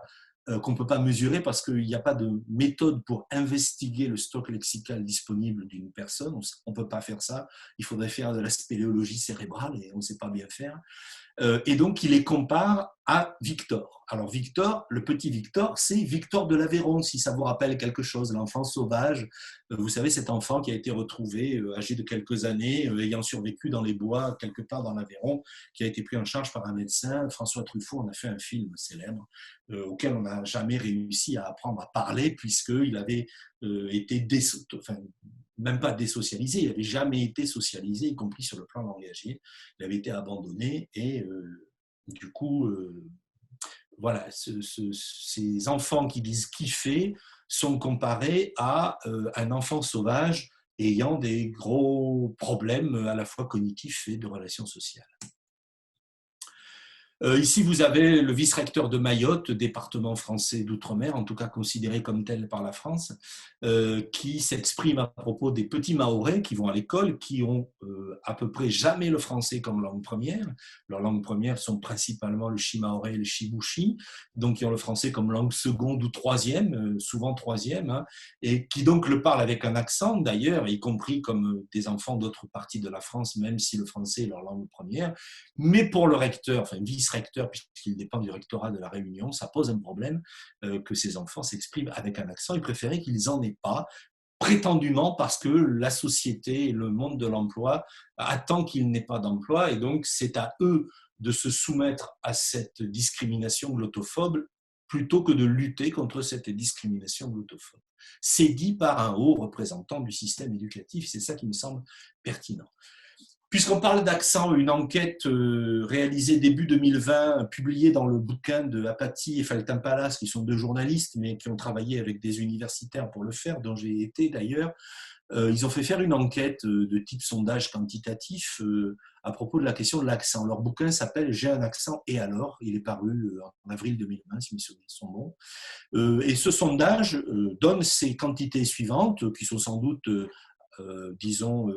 qu'on ne peut pas mesurer parce qu'il n'y a pas de méthode pour investiguer le stock lexical disponible d'une personne. On ne peut pas faire ça. Il faudrait faire de la spéléologie cérébrale et on ne sait pas bien faire. Et donc, il les compare à Victor. Alors, Victor, le petit Victor, c'est Victor de l'Aveyron, si ça vous rappelle quelque chose, l'enfant sauvage. Vous savez, cet enfant qui a été retrouvé, âgé de quelques années, ayant survécu dans les bois, quelque part dans l'Aveyron, qui a été pris en charge par un médecin. François Truffaut en a fait un film célèbre, auquel on n'a jamais réussi à apprendre à parler, puisqu'il avait été même pas désocialisé, il n'avait jamais été socialisé, y compris sur le plan langagier. Il avait été abandonné et du coup, voilà, ces enfants qui disent kiffer sont comparés à un enfant sauvage ayant des gros problèmes à la fois cognitifs et de relations sociales. Ici, vous avez le vice-recteur de Mayotte, département français d'outre-mer, en tout cas considéré comme tel par la France, qui s'exprime à propos des petits Mahorais qui vont à l'école, qui ont à peu près jamais le français comme langue première. Leurs langues premières sont principalement le shimaoré et le shibushi, donc ils ont le français comme langue seconde ou troisième, souvent troisième, hein, et qui donc le parlent avec un accent d'ailleurs, y compris comme des enfants d'autres parties de la France, même si le français est leur langue première. Mais pour le recteur, enfin vice-recteur, puisqu'il dépend du rectorat de la Réunion, ça pose un problème que ces enfants s'expriment avec un accent. Il préférait qu'ils n'en aient pas, prétendument parce que la société et le monde de l'emploi attend qu'il n'ait pas d'emploi, et donc c'est à eux de se soumettre à cette discrimination glottophobe plutôt que de lutter contre cette discrimination glottophobe. C'est dit par un haut représentant du système éducatif, c'est ça qui me semble pertinent. Puisqu'on parle d'accent, une enquête réalisée début 2020, publiée dans le bouquin de Apathy et Feltin Palace, qui sont deux journalistes, mais qui ont travaillé avec des universitaires pour le faire, dont j'ai été d'ailleurs, ils ont fait faire une enquête de type sondage quantitatif à propos de la question de l'accent. Leur bouquin s'appelle « J'ai un accent et alors ?» Il est paru en avril 2020, si mes souvenirs sont bons. Et ce sondage donne ces quantités suivantes, qui sont sans doute disons,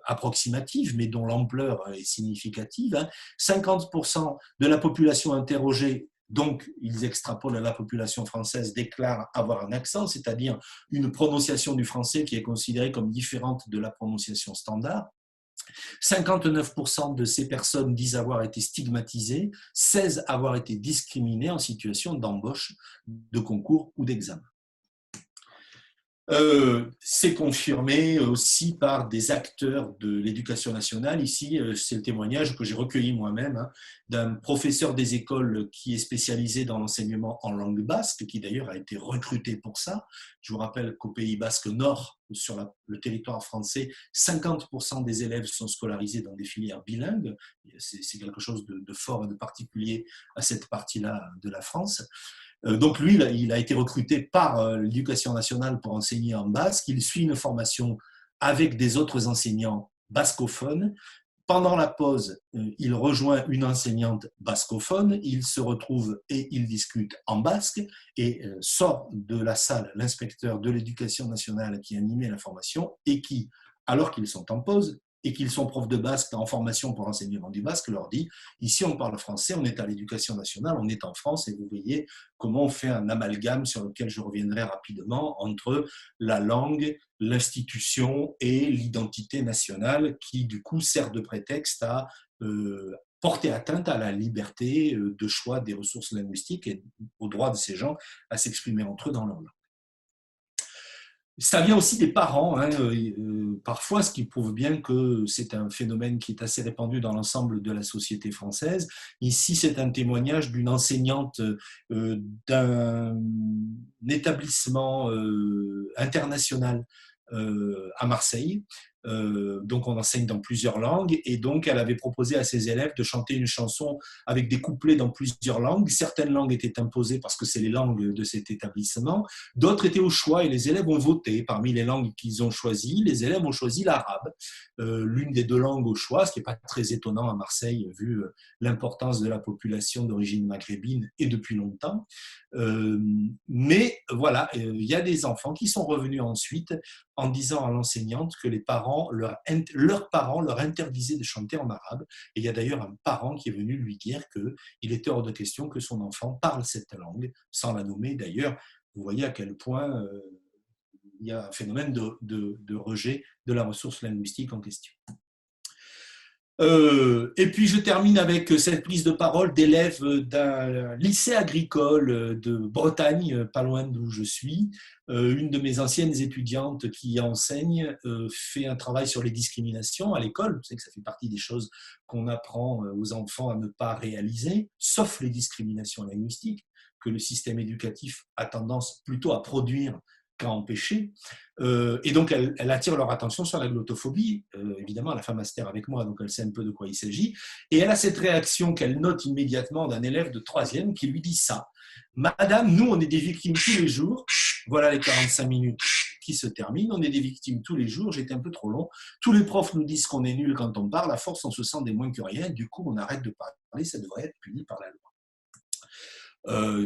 approximative, mais dont l'ampleur est significative. 50% de la population interrogée, donc ils extrapolent à la population française, déclarent avoir un accent, c'est-à-dire une prononciation du français qui est considérée comme différente de la prononciation standard. 59% de ces personnes disent avoir été stigmatisées, 16 avoir été discriminées en situation d'embauche, de concours ou d'examen. C'est confirmé aussi par des acteurs de l'éducation nationale. Ici, c'est le témoignage que j'ai recueilli moi-même d'un professeur des écoles qui est spécialisé dans l'enseignement en langue basque, qui d'ailleurs a été recruté pour ça. Je vous rappelle qu'au Pays basque nord, sur le territoire français, 50% des élèves sont scolarisés dans des filières bilingues. C'est quelque chose de fort et de particulier à cette partie-là de la France. Donc lui, il a été recruté par l'éducation nationale pour enseigner en basque. Il suit une formation avec des autres enseignants bascophones. Pendant la pause, il rejoint une enseignante bascophone. Il se retrouve et il discute en basque et sort de la salle l'inspecteur de l'éducation nationale qui animait la formation et qui, alors qu'ils sont en pause, et qu'ils sont profs de basque en formation pour l'enseignement du basque, leur dit « Ici, on parle français, on est à l'éducation nationale, on est en France, et vous voyez comment on fait un amalgame sur lequel je reviendrai rapidement entre la langue, l'institution et l'identité nationale qui, du coup, sert de prétexte à porter atteinte à la liberté de choix des ressources linguistiques et au droit de ces gens à s'exprimer entre eux dans leur langue. » Ça vient aussi des parents, parfois, ce qui prouve bien que c'est un phénomène qui est assez répandu dans l'ensemble de la société française. Ici, c'est un témoignage d'une enseignante d'un établissement international à Marseille. Donc on enseigne dans plusieurs langues et donc elle avait proposé à ses élèves de chanter une chanson avec des couplets dans plusieurs langues. Certaines langues étaient imposées parce que c'est les langues de cet établissement, d'autres étaient au choix et les élèves ont voté. Parmi les langues qu'ils ont choisies, les élèves ont choisi l'arabe, l'une des deux langues au choix, ce qui n'est pas très étonnant à Marseille vu l'importance de la population d'origine maghrébine et depuis longtemps. Mais voilà, il y a des enfants qui sont revenus ensuite en disant à l'enseignante que leurs parents leur interdisaient de chanter en arabe. Et il y a d'ailleurs un parent qui est venu lui dire qu'il était hors de question que son enfant parle cette langue, sans la nommer. D'ailleurs, vous voyez à quel point il y a un phénomène de rejet de la ressource linguistique en question. Et puis je termine avec cette prise de parole d'élèves d'un lycée agricole de Bretagne, pas loin d'où je suis. Une de mes anciennes étudiantes qui enseigne fait un travail sur les discriminations à l'école. Vous savez que ça fait partie des choses qu'on apprend aux enfants à ne pas réaliser, sauf les discriminations linguistiques, que le système éducatif a tendance plutôt à produire qu'à empêcher. Et donc, elle attire leur attention sur la glottophobie. Évidemment, la femme a se taire avec moi, donc elle sait un peu de quoi il s'agit. Et elle a cette réaction qu'elle note immédiatement d'un élève de 3e qui lui dit ça. « Madame, nous, on est des victimes tous les jours. » Voilà les 45 minutes qui se terminent. On est des victimes tous les jours. J'étais un peu trop long. Tous les profs nous disent qu'on est nul quand on parle. À force, on se sent des moins que rien. Du coup, on arrête de parler. parler, ça devrait être puni par la loi.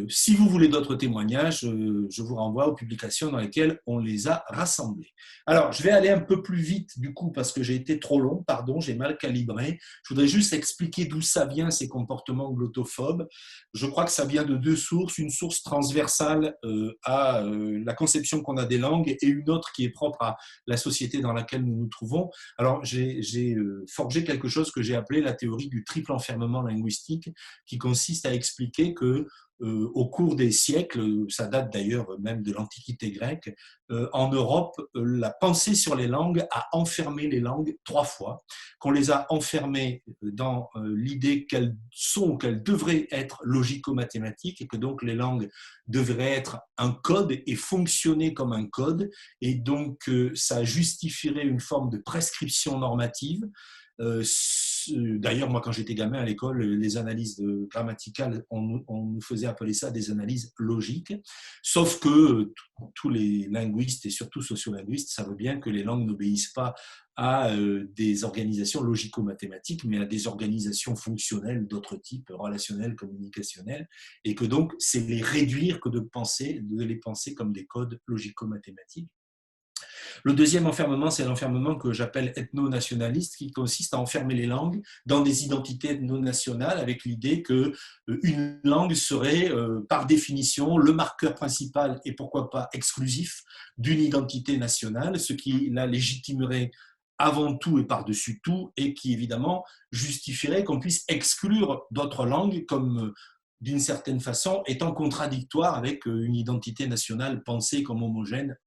Si vous voulez d'autres témoignages, je vous renvoie aux publications dans lesquelles on les a rassemblés. Alors, je vais aller un peu plus vite du coup parce que j'ai été trop long, pardon, j'ai mal calibré. Je voudrais juste expliquer d'où ça vient ces comportements glottophobes. Je crois que ça vient de deux sources, une source transversale à la conception qu'on a des langues et une autre qui est propre à la société dans laquelle nous nous trouvons. Alors, j'ai forgé quelque chose que j'ai appelé la théorie du triple enfermement linguistique qui consiste à expliquer que au cours des siècles, ça date d'ailleurs même de l'Antiquité grecque, en Europe, la pensée sur les langues a enfermé les langues 3 fois, qu'on les a enfermées dans l'idée qu'elles sont ou qu'elles devraient être logico-mathématiques et que donc les langues devraient être un code et fonctionner comme un code, et donc ça justifierait une forme de prescription normative. D'ailleurs, moi, quand j'étais gamin à l'école, les analyses grammaticales, on nous faisait appeler ça des analyses logiques. Sauf que tous les linguistes et surtout sociolinguistes savent bien que les langues n'obéissent pas à des organisations logico-mathématiques, mais à des organisations fonctionnelles d'autres types, relationnelles, communicationnelles, et que donc c'est les réduire que de les penser comme des codes logico-mathématiques. Le deuxième enfermement, c'est l'enfermement que j'appelle ethno-nationaliste, qui consiste à enfermer les langues dans des identités ethno-nationales avec l'idée qu'une langue serait, par définition, le marqueur principal et pourquoi pas exclusif d'une identité nationale, ce qui la légitimerait avant tout et par-dessus tout, et qui évidemment justifierait qu'on puisse exclure d'autres langues comme d'une certaine façon étant contradictoire avec une identité nationale pensée comme homogène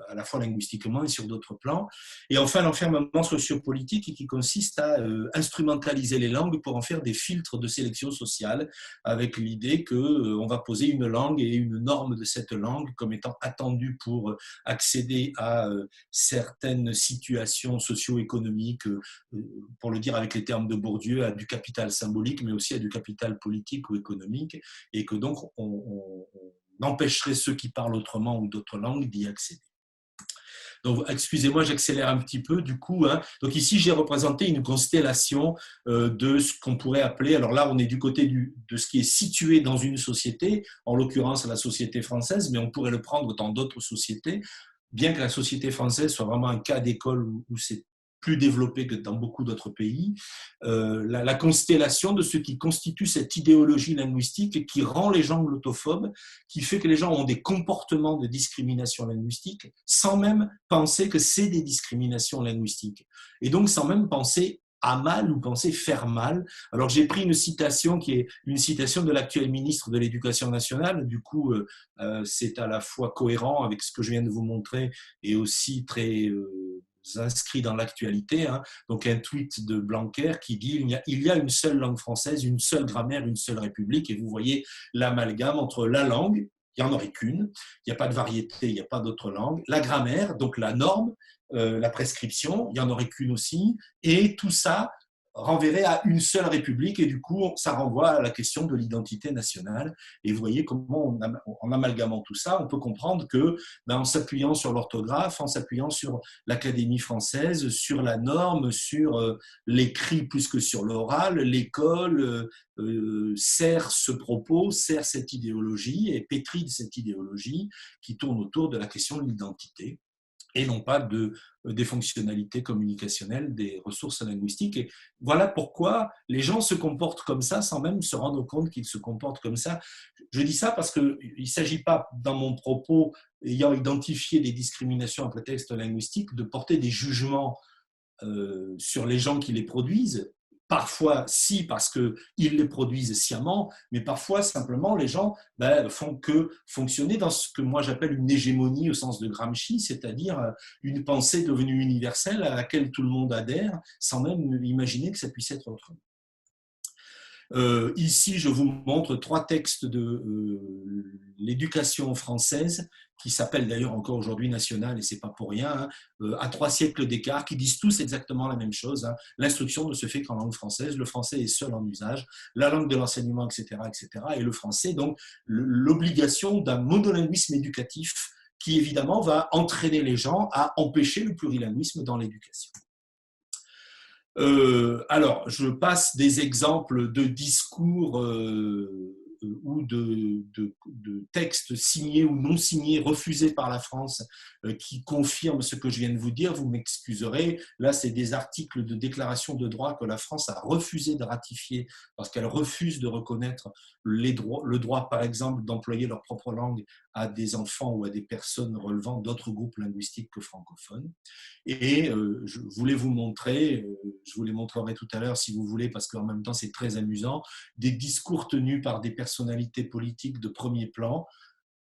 à la fois linguistiquement et sur d'autres plans. Et enfin, l'enfermement sociopolitique qui consiste à instrumentaliser les langues pour en faire des filtres de sélection sociale, avec l'idée qu'on va poser une langue et une norme de cette langue comme étant attendue pour accéder à certaines situations socio-économiques, pour le dire avec les termes de Bourdieu, à du capital symbolique, mais aussi à du capital politique ou économique, et que donc on empêcherait ceux qui parlent autrement ou d'autres langues d'y accéder. Donc, excusez-moi, j'accélère un petit peu du coup. Hein. Donc ici, j'ai représenté une constellation de ce qu'on pourrait appeler, alors là, on est du côté de ce qui est situé dans une société, en l'occurrence la société française, mais on pourrait le prendre dans d'autres sociétés, bien que la société française soit vraiment un cas d'école où c'est plus développé que dans beaucoup d'autres pays, la constellation de ce qui constitue cette idéologie linguistique qui rend les gens glottophobes, qui fait que les gens ont des comportements de discrimination linguistique sans même penser que c'est des discriminations linguistiques. Et donc sans même penser à mal ou penser faire mal. Alors j'ai pris une citation qui est une citation de l'actuel ministre de l'Éducation nationale, du coup c'est à la fois cohérent avec ce que je viens de vous montrer et aussi très inscrit dans l'actualité. Hein. Donc un tweet de Blanquer qui dit il y a une seule langue française, une seule grammaire, une seule république, et vous voyez l'amalgame entre la langue, il n'y en aurait qu'une, il n'y a pas de variété, il n'y a pas d'autre langue, la grammaire, donc la norme, la prescription, il n'y en aurait qu'une aussi, et tout ça renverrait à une seule république, et du coup, ça renvoie à la question de l'identité nationale. Et vous voyez comment, en amalgamant tout ça, on peut comprendre que, en s'appuyant sur l'orthographe, en s'appuyant sur l'Académie française, sur la norme, sur l'écrit plus que sur l'oral, l'école sert ce propos, sert cette idéologie, et pétrit de cette idéologie qui tourne autour de la question de l'identité, et non pas des fonctionnalités communicationnelles, des ressources linguistiques. Et voilà pourquoi les gens se comportent comme ça sans même se rendre compte qu'ils se comportent comme ça. Je dis ça parce qu'il ne s'agit pas, dans mon propos, ayant identifié des discriminations à prétexte linguistique, de porter des jugements sur les gens qui les produisent. Parfois, si, parce qu'ils les produisent sciemment, mais parfois, simplement, les gens font que fonctionner dans ce que moi j'appelle une hégémonie au sens de Gramsci, c'est-à-dire une pensée devenue universelle à laquelle tout le monde adhère, sans même imaginer que ça puisse être autrement. Ici, je vous montre 3 textes de l'éducation française, qui s'appellent d'ailleurs encore aujourd'hui nationale, et c'est pas pour rien, hein, à 3 siècles d'écart, qui disent tous exactement la même chose. Hein. L'instruction ne se fait qu'en langue française, le français est seul en usage, la langue de l'enseignement, etc., etc., et le français, donc l'obligation d'un monolinguisme éducatif qui évidemment va entraîner les gens à empêcher le plurilinguisme dans l'éducation. Alors, je passe des exemples de discours ou de textes signés ou non signés, refusés par la France, qui confirment ce que je viens de vous dire. Vous m'excuserez. Là, c'est des articles de déclaration de droit que la France a refusé de ratifier parce qu'elle refuse de reconnaître le droit, par exemple, d'employer leur propre langue à des enfants ou à des personnes relevant d'autres groupes linguistiques que francophones. Et je voulais vous montrer, je vous les montrerai tout à l'heure si vous voulez, parce qu'en même temps c'est très amusant, des discours tenus par des personnalités politiques de premier plan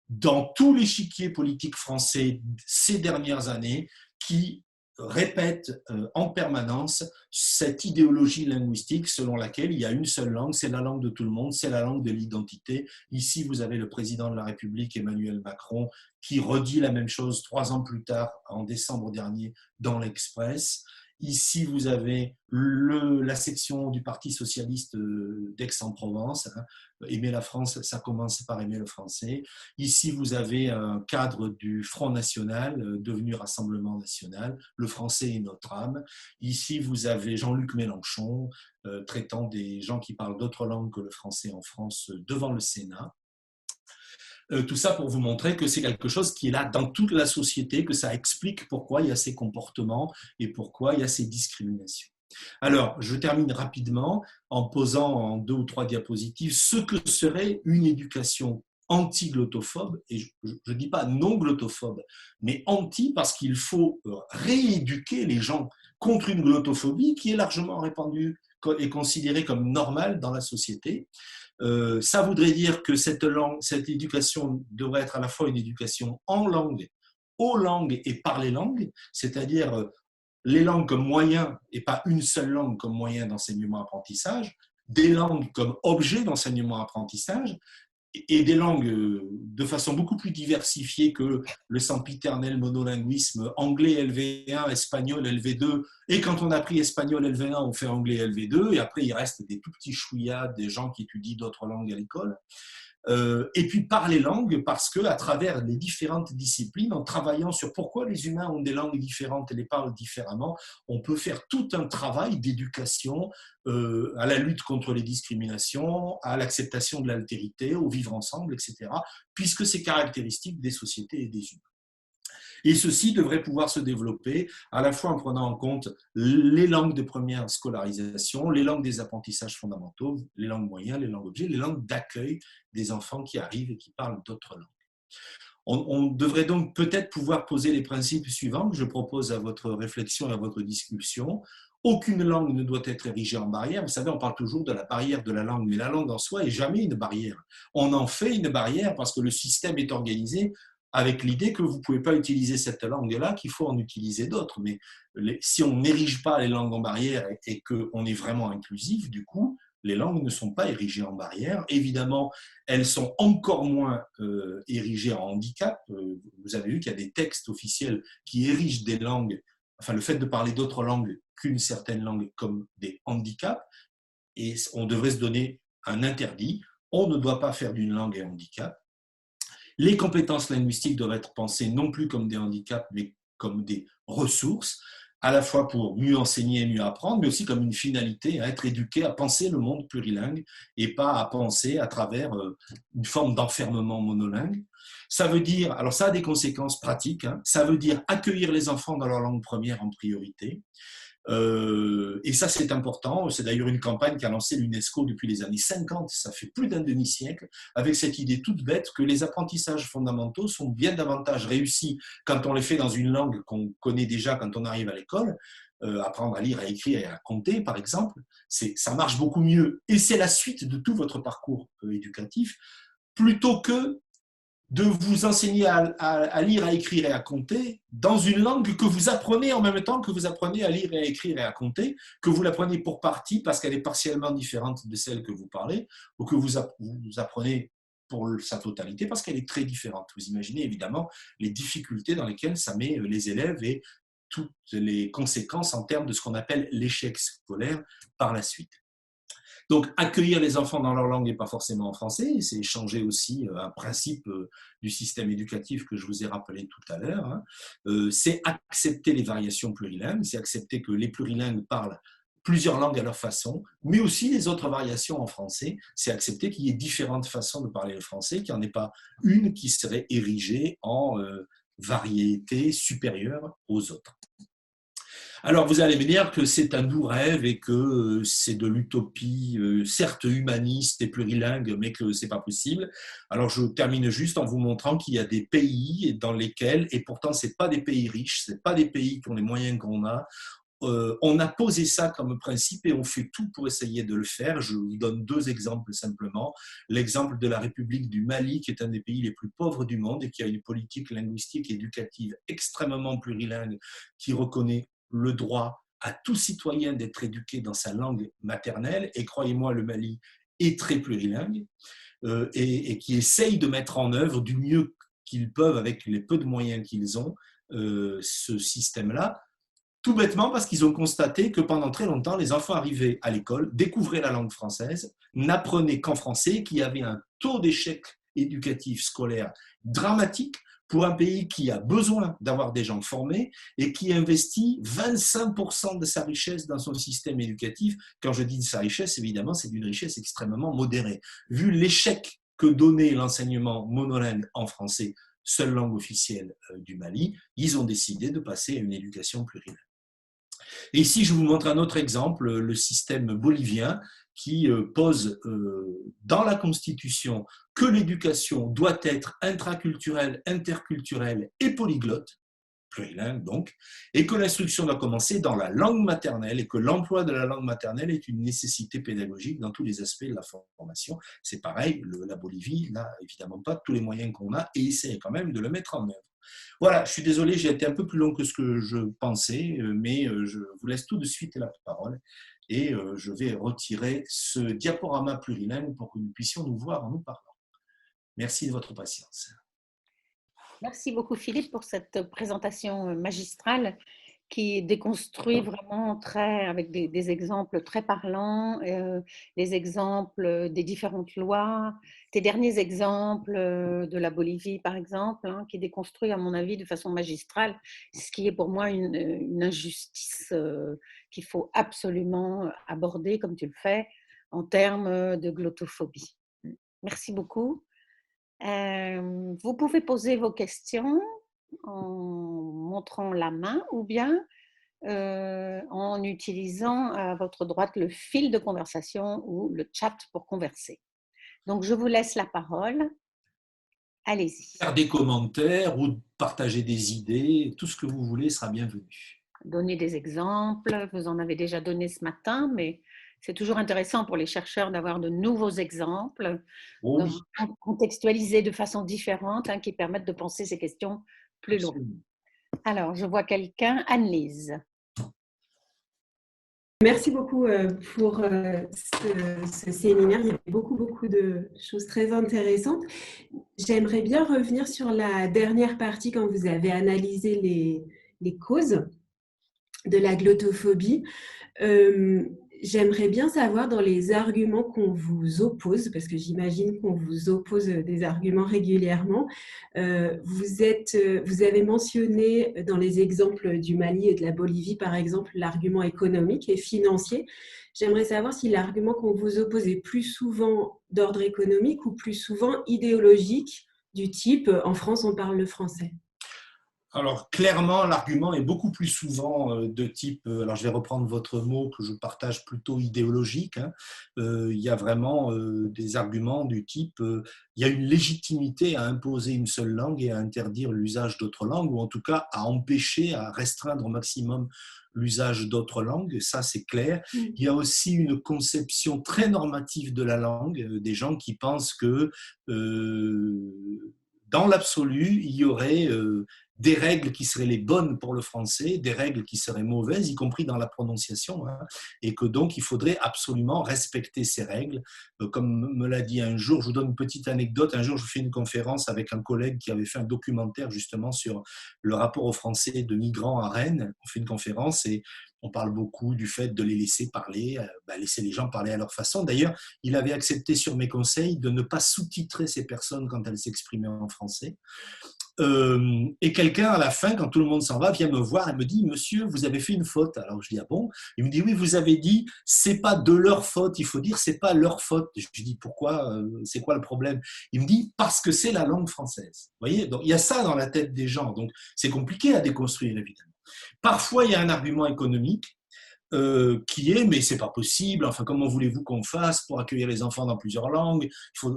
dans tout l'échiquier politique français ces dernières années qui répètent en permanence cette idéologie linguistique selon laquelle il y a une seule langue, c'est la langue de tout le monde, c'est la langue de l'identité. Ici, vous avez le président de la République, Emmanuel Macron, qui redit la même chose 3 ans plus tard, en décembre dernier, dans l'Express. Ici, vous avez la section du Parti socialiste d'Aix-en-Provence. Aimer la France, ça commence par aimer le français. Ici, vous avez un cadre du Front National, devenu Rassemblement National. Le français est notre âme. Ici, vous avez Jean-Luc Mélenchon, traitant des gens qui parlent d'autres langues que le français en France devant le Sénat. Tout ça pour vous montrer que c'est quelque chose qui est là dans toute la société, que ça explique pourquoi il y a ces comportements et pourquoi il y a ces discriminations. Alors, je termine rapidement en posant en 2 ou 3 diapositives ce que serait une éducation anti-glottophobe, et je ne dis pas non-glottophobe, mais anti parce qu'il faut rééduquer les gens contre une glottophobie qui est largement répandue et considérée comme normale dans la société. Ça voudrait dire que cette éducation devrait être à la fois une éducation en langue, aux langues et par les langues, c'est-à-dire les langues comme moyen et pas une seule langue comme moyen d'enseignement-apprentissage, des langues comme objet d'enseignement-apprentissage, et des langues de façon beaucoup plus diversifiée que le sempiternel monolinguisme anglais LV1, espagnol LV2, et quand on a pris espagnol LV1, on fait anglais LV2, et après il reste des tout petits chouïas, des gens qui étudient d'autres langues à l'école. Et puis par les langues, parce qu'à travers les différentes disciplines, en travaillant sur pourquoi les humains ont des langues différentes et les parlent différemment, on peut faire tout un travail d'éducation à la lutte contre les discriminations, à l'acceptation de l'altérité, au vivre ensemble, etc., puisque c'est caractéristique des sociétés et des humains. Et ceci devrait pouvoir se développer à la fois en prenant en compte les langues de première scolarisation, les langues des apprentissages fondamentaux, les langues moyennes, les langues objets, les langues d'accueil des enfants qui arrivent et qui parlent d'autres langues. On devrait donc peut-être pouvoir poser les principes suivants que je propose à votre réflexion et à votre discussion. Aucune langue ne doit être érigée en barrière. Vous savez, on parle toujours de la barrière de la langue, mais la langue en soi est jamais une barrière. On en fait une barrière parce que le système est organisé avec l'idée que vous ne pouvez pas utiliser cette langue-là, qu'il faut en utiliser d'autres. Mais si on n'érige pas les langues en barrière et qu'on est vraiment inclusif, du coup, les langues ne sont pas érigées en barrière. Évidemment, elles sont encore moins érigées en handicap. Vous avez vu qu'il y a des textes officiels qui érigent des langues, enfin le fait de parler d'autres langues qu'une certaine langue comme des handicaps, et on devrait se donner un interdit. On ne doit pas faire d'une langue un handicap. Les compétences linguistiques doivent être pensées non plus comme des handicaps, mais comme des ressources, à la fois pour mieux enseigner et mieux apprendre, mais aussi comme une finalité, à être éduqué à penser le monde plurilingue et pas à penser à travers une forme d'enfermement monolingue. Ça veut dire, alors ça a des conséquences pratiques, hein, ça veut dire accueillir les enfants dans leur langue première en priorité. Et ça, c'est important. C'est d'ailleurs une campagne qu'a lancée l'UNESCO depuis les années 50, ça fait plus d'un demi-siècle, avec cette idée toute bête que les apprentissages fondamentaux sont bien davantage réussis quand on les fait dans une langue qu'on connaît déjà quand on arrive à l'école. Apprendre à lire, à écrire et à compter, par exemple, ça marche beaucoup mieux. Et c'est la suite de tout votre parcours éducatif, plutôt que de vous enseigner à lire, à écrire et à compter dans une langue que vous apprenez en même temps que vous apprenez à lire et à écrire et à compter, que vous l'apprenez pour partie parce qu'elle est partiellement différente de celle que vous parlez, ou que vous apprenez pour sa totalité parce qu'elle est très différente. Vous imaginez évidemment les difficultés dans lesquelles ça met les élèves et toutes les conséquences en termes de ce qu'on appelle l'échec scolaire par la suite. Donc, accueillir les enfants dans leur langue et pas forcément en français, c'est changer aussi un principe du système éducatif que je vous ai rappelé tout à l'heure. Hein. C'est accepter les variations plurilingues, c'est accepter que les plurilingues parlent plusieurs langues à leur façon, mais aussi les autres variations en français. C'est accepter qu'il y ait différentes façons de parler le français, qu'il n'y en ait pas une qui serait érigée en variété supérieure aux autres. Alors, vous allez me dire que c'est un doux rêve et que c'est de l'utopie, certes humaniste et plurilingue, mais que ce n'est pas possible. Alors, je termine juste en vous montrant qu'il y a des pays dans lesquels, et pourtant, ce n'est pas des pays riches, ce n'est pas des pays qui ont les moyens qu'on a, on a posé ça comme principe et on fait tout pour essayer de le faire. Je vous donne deux exemples simplement. L'exemple de la République du Mali, qui est un des pays les plus pauvres du monde et qui a une politique linguistique et éducative extrêmement plurilingue, qui reconnaît le droit à tout citoyen d'être éduqué dans sa langue maternelle. Et croyez-moi, le Mali est très plurilingue et qui essaye de mettre en œuvre du mieux qu'ils peuvent avec les peu de moyens qu'ils ont ce système-là. Tout bêtement parce qu'ils ont constaté que pendant très longtemps, les enfants arrivaient à l'école, découvraient la langue française, n'apprenaient qu'en français, qu'il y avait un taux d'échec éducatif scolaire dramatique pour un pays qui a besoin d'avoir des gens formés et qui investit 25% de sa richesse dans son système éducatif. Quand je dis de sa richesse, évidemment, c'est d'une richesse extrêmement modérée. Vu l'échec que donnait l'enseignement monolingue en français, seule langue officielle du Mali, ils ont décidé de passer à une éducation plurilingue. Et ici, je vous montre un autre exemple, le système bolivien qui pose dans la Constitution que l'éducation doit être intraculturelle, interculturelle et polyglotte, plurilingue donc, et que l'instruction doit commencer dans la langue maternelle et que l'emploi de la langue maternelle est une nécessité pédagogique dans tous les aspects de la formation. C'est pareil, la Bolivie n'a évidemment pas tous les moyens qu'on a et essaie quand même de le mettre en œuvre. Voilà, je suis désolé, j'ai été un peu plus long que ce que je pensais, mais je vous laisse tout de suite la parole et je vais retirer ce diaporama plurilingue pour que nous puissions nous voir en nous parlant. Merci de votre patience. Merci beaucoup Philippe pour cette présentation magistrale qui déconstruit vraiment avec des exemples très parlants, les exemples des différentes lois, tes derniers exemples de la Bolivie par exemple, hein, qui déconstruit à mon avis de façon magistrale, ce qui est pour moi une injustice qu'il faut absolument aborder comme tu le fais en termes de glottophobie. Merci beaucoup. Vous pouvez poser vos questions en montrant la main ou bien en utilisant à votre droite le fil de conversation ou le chat pour converser. Donc, je vous laisse la parole. Allez-y. Faire des commentaires ou partager des idées, tout ce que vous voulez sera bienvenu. Donner des exemples, vous en avez déjà donné ce matin, mais c'est toujours intéressant pour les chercheurs d'avoir de nouveaux exemples, Oh oui. contextualisés de façon différente, hein, qui permettent de penser ces questions plus loin. Alors, je vois quelqu'un, Anne-Lise. Merci beaucoup pour ce séminaire. Il y avait beaucoup de choses très intéressantes. J'aimerais bien revenir sur la dernière partie quand vous avez analysé les causes de la glottophobie. J'aimerais bien savoir dans les arguments qu'on vous oppose, parce que j'imagine qu'on vous oppose des arguments régulièrement, vous avez mentionné dans les exemples du Mali et de la Bolivie, par exemple, l'argument économique et financier. J'aimerais savoir si l'argument qu'on vous oppose est plus souvent d'ordre économique ou plus souvent idéologique, du type « en France, on parle le français ». Alors, clairement, l'argument est beaucoup plus souvent de type, alors je vais reprendre votre mot que je partage plutôt idéologique, hein. Il y a vraiment des arguments du type, il y a une légitimité à imposer une seule langue et à interdire l'usage d'autres langues, ou en tout cas à empêcher, à restreindre au maximum l'usage d'autres langues, ça c'est clair. Il y a aussi une conception très normative de la langue, des gens qui pensent que dans l'absolu, il y aurait des règles qui seraient les bonnes pour le français, des règles qui seraient mauvaises, y compris dans la prononciation, hein, et que donc il faudrait absolument respecter ces règles. Comme me l'a dit un jour, je vous donne une petite anecdote, un jour je fais une conférence avec un collègue qui avait fait un documentaire justement sur le rapport aux Français de migrants à Rennes. On fait une conférence et on parle beaucoup du fait de les laisser parler, laisser les gens parler à leur façon. D'ailleurs, il avait accepté sur mes conseils de ne pas sous-titrer ces personnes quand elles s'exprimaient en français. Et quelqu'un, à la fin, quand tout le monde s'en va, vient me voir et me dit « Monsieur, vous avez fait une faute ». Alors je dis « Ah bon ?» Il me dit « Oui, vous avez dit, c'est pas de leur faute, il faut dire, c'est pas leur faute ». Je lui dis « Pourquoi? C'est quoi le problème ?» Il me dit « Parce que c'est la langue française ». Vous voyez, donc il y a ça dans la tête des gens, donc c'est compliqué à déconstruire, évidemment. Parfois, il y a un argument économique, qui est, mais c'est pas possible, enfin comment voulez-vous qu'on fasse pour accueillir les enfants dans plusieurs langues,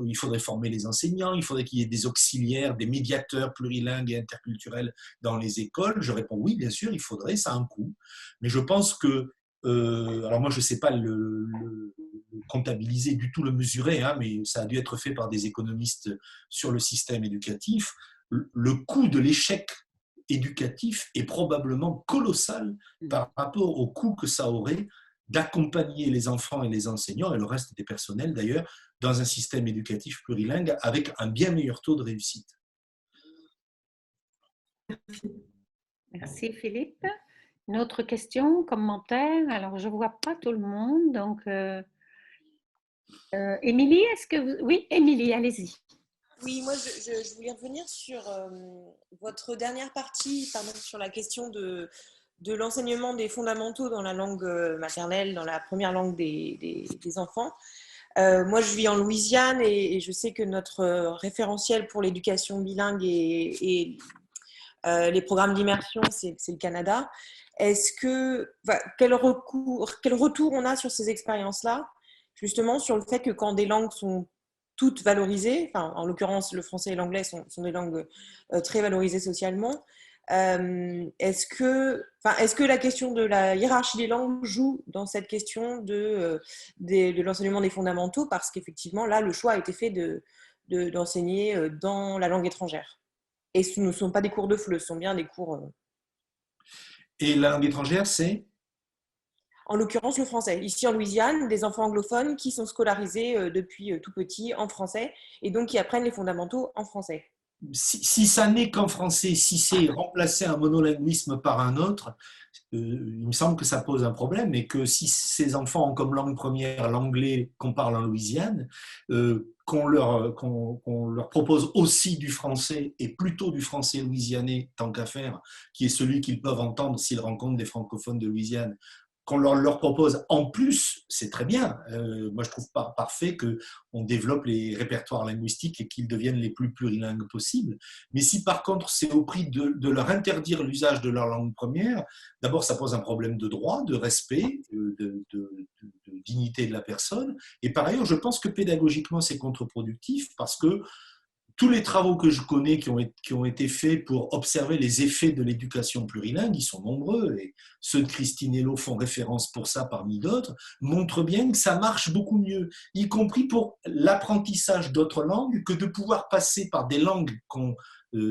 il faudrait former les enseignants, il faudrait qu'il y ait des auxiliaires, des médiateurs plurilingues et interculturels dans les écoles. Je réponds oui, bien sûr, il faudrait, ça a un coût, mais je pense que, alors moi je sais pas le comptabiliser du tout, le mesurer, hein, mais ça a dû être fait par des économistes sur le système éducatif, le coût de l'échec éducatif est probablement colossal par rapport au coût que ça aurait d'accompagner les enfants et les enseignants, et le reste des personnels d'ailleurs, dans un système éducatif plurilingue avec un bien meilleur taux de réussite. Merci Philippe. Une autre question, commentaire? Alors, je ne vois pas tout le monde, donc Émilie, est-ce que vous... Oui, Émilie, allez-y. Oui, moi, je voulais revenir sur votre dernière partie, sur la question de l'enseignement des fondamentaux dans la langue maternelle, dans la première langue des enfants. Moi, je vis en Louisiane et je sais que notre référentiel pour l'éducation bilingue et les programmes d'immersion, c'est le Canada. Quel retour on a sur ces expériences-là, justement sur le fait que quand des langues sont toutes valorisées, en l'occurrence le français et l'anglais sont des langues très valorisées socialement, est-ce que la question de la hiérarchie des langues joue dans cette question de l'enseignement des fondamentaux, parce qu'effectivement là le choix a été fait d'enseigner dans la langue étrangère, et ce ne sont pas des cours de FLE, ce sont bien des cours Et la langue étrangère, c'est ? En l'occurrence, le français. Ici, en Louisiane, des enfants anglophones qui sont scolarisés depuis tout petit en français et donc qui apprennent les fondamentaux en français. Si ça n'est qu'en français, si c'est remplacer un monolinguisme par un autre, il me semble que ça pose un problème, et que si ces enfants ont comme langue première l'anglais qu'on parle en Louisiane, qu'on leur propose aussi du français, et plutôt du français louisianais tant qu'à faire, qui est celui qu'ils peuvent entendre s'ils rencontrent des francophones de Louisiane, qu'on leur propose en plus, c'est très bien. Moi, je trouve pas parfait qu'on développe les répertoires linguistiques et qu'ils deviennent les plus plurilingues possibles. Mais si par contre, c'est au prix de leur interdire l'usage de leur langue première, d'abord, ça pose un problème de droit, de respect, de dignité de la personne. Et par ailleurs, je pense que pédagogiquement, c'est contre-productif, parce que tous les travaux que je connais qui ont été faits pour observer les effets de l'éducation plurilingue, ils sont nombreux, et ceux de Christine Hello font référence pour ça parmi d'autres, montrent bien que ça marche beaucoup mieux, y compris pour l'apprentissage d'autres langues, que de pouvoir passer par des langues qu'on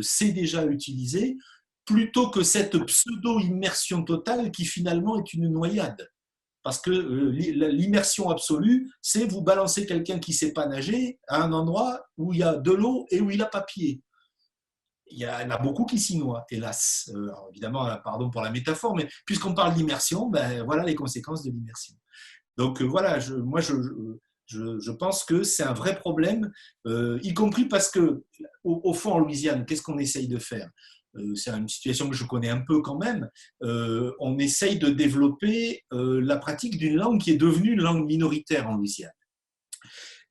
sait déjà utiliser, plutôt que cette pseudo-immersion totale qui finalement est une noyade. Parce que l'immersion absolue, c'est vous balancer quelqu'un qui ne sait pas nager à un endroit où il y a de l'eau et où il n'a pas pied. Il y en a beaucoup qui s'y noient, hélas. Alors évidemment, pardon pour la métaphore, mais puisqu'on parle d'immersion, ben, voilà les conséquences de l'immersion. Donc voilà, moi je pense que c'est un vrai problème, y compris parce que, au fond, en Louisiane, qu'est-ce qu'on essaye de faire ? C'est une situation que je connais un peu quand même, on essaye de développer la pratique d'une langue qui est devenue une langue minoritaire en Louisiane.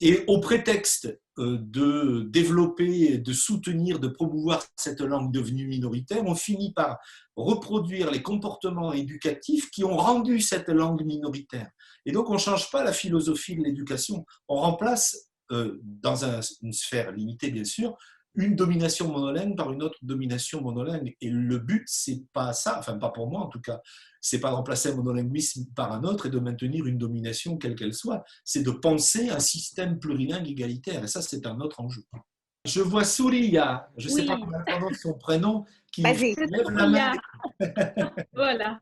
Et au prétexte de développer, de soutenir, de promouvoir cette langue devenue minoritaire, on finit par reproduire les comportements éducatifs qui ont rendu cette langue minoritaire. Et donc on ne change pas la philosophie de l'éducation, on remplace, dans une sphère limitée bien sûr, une domination monolingue par une autre domination monolingue. Et le but, c'est pas ça, enfin pas pour moi en tout cas, c'est pas de remplacer un monolinguisme par un autre et de maintenir une domination quelle qu'elle soit, c'est de penser un système plurilingue égalitaire, et ça c'est un autre enjeu. Je vois Souria, je ne sais pas comment on prononce son prénom, qui lève la main. Voilà.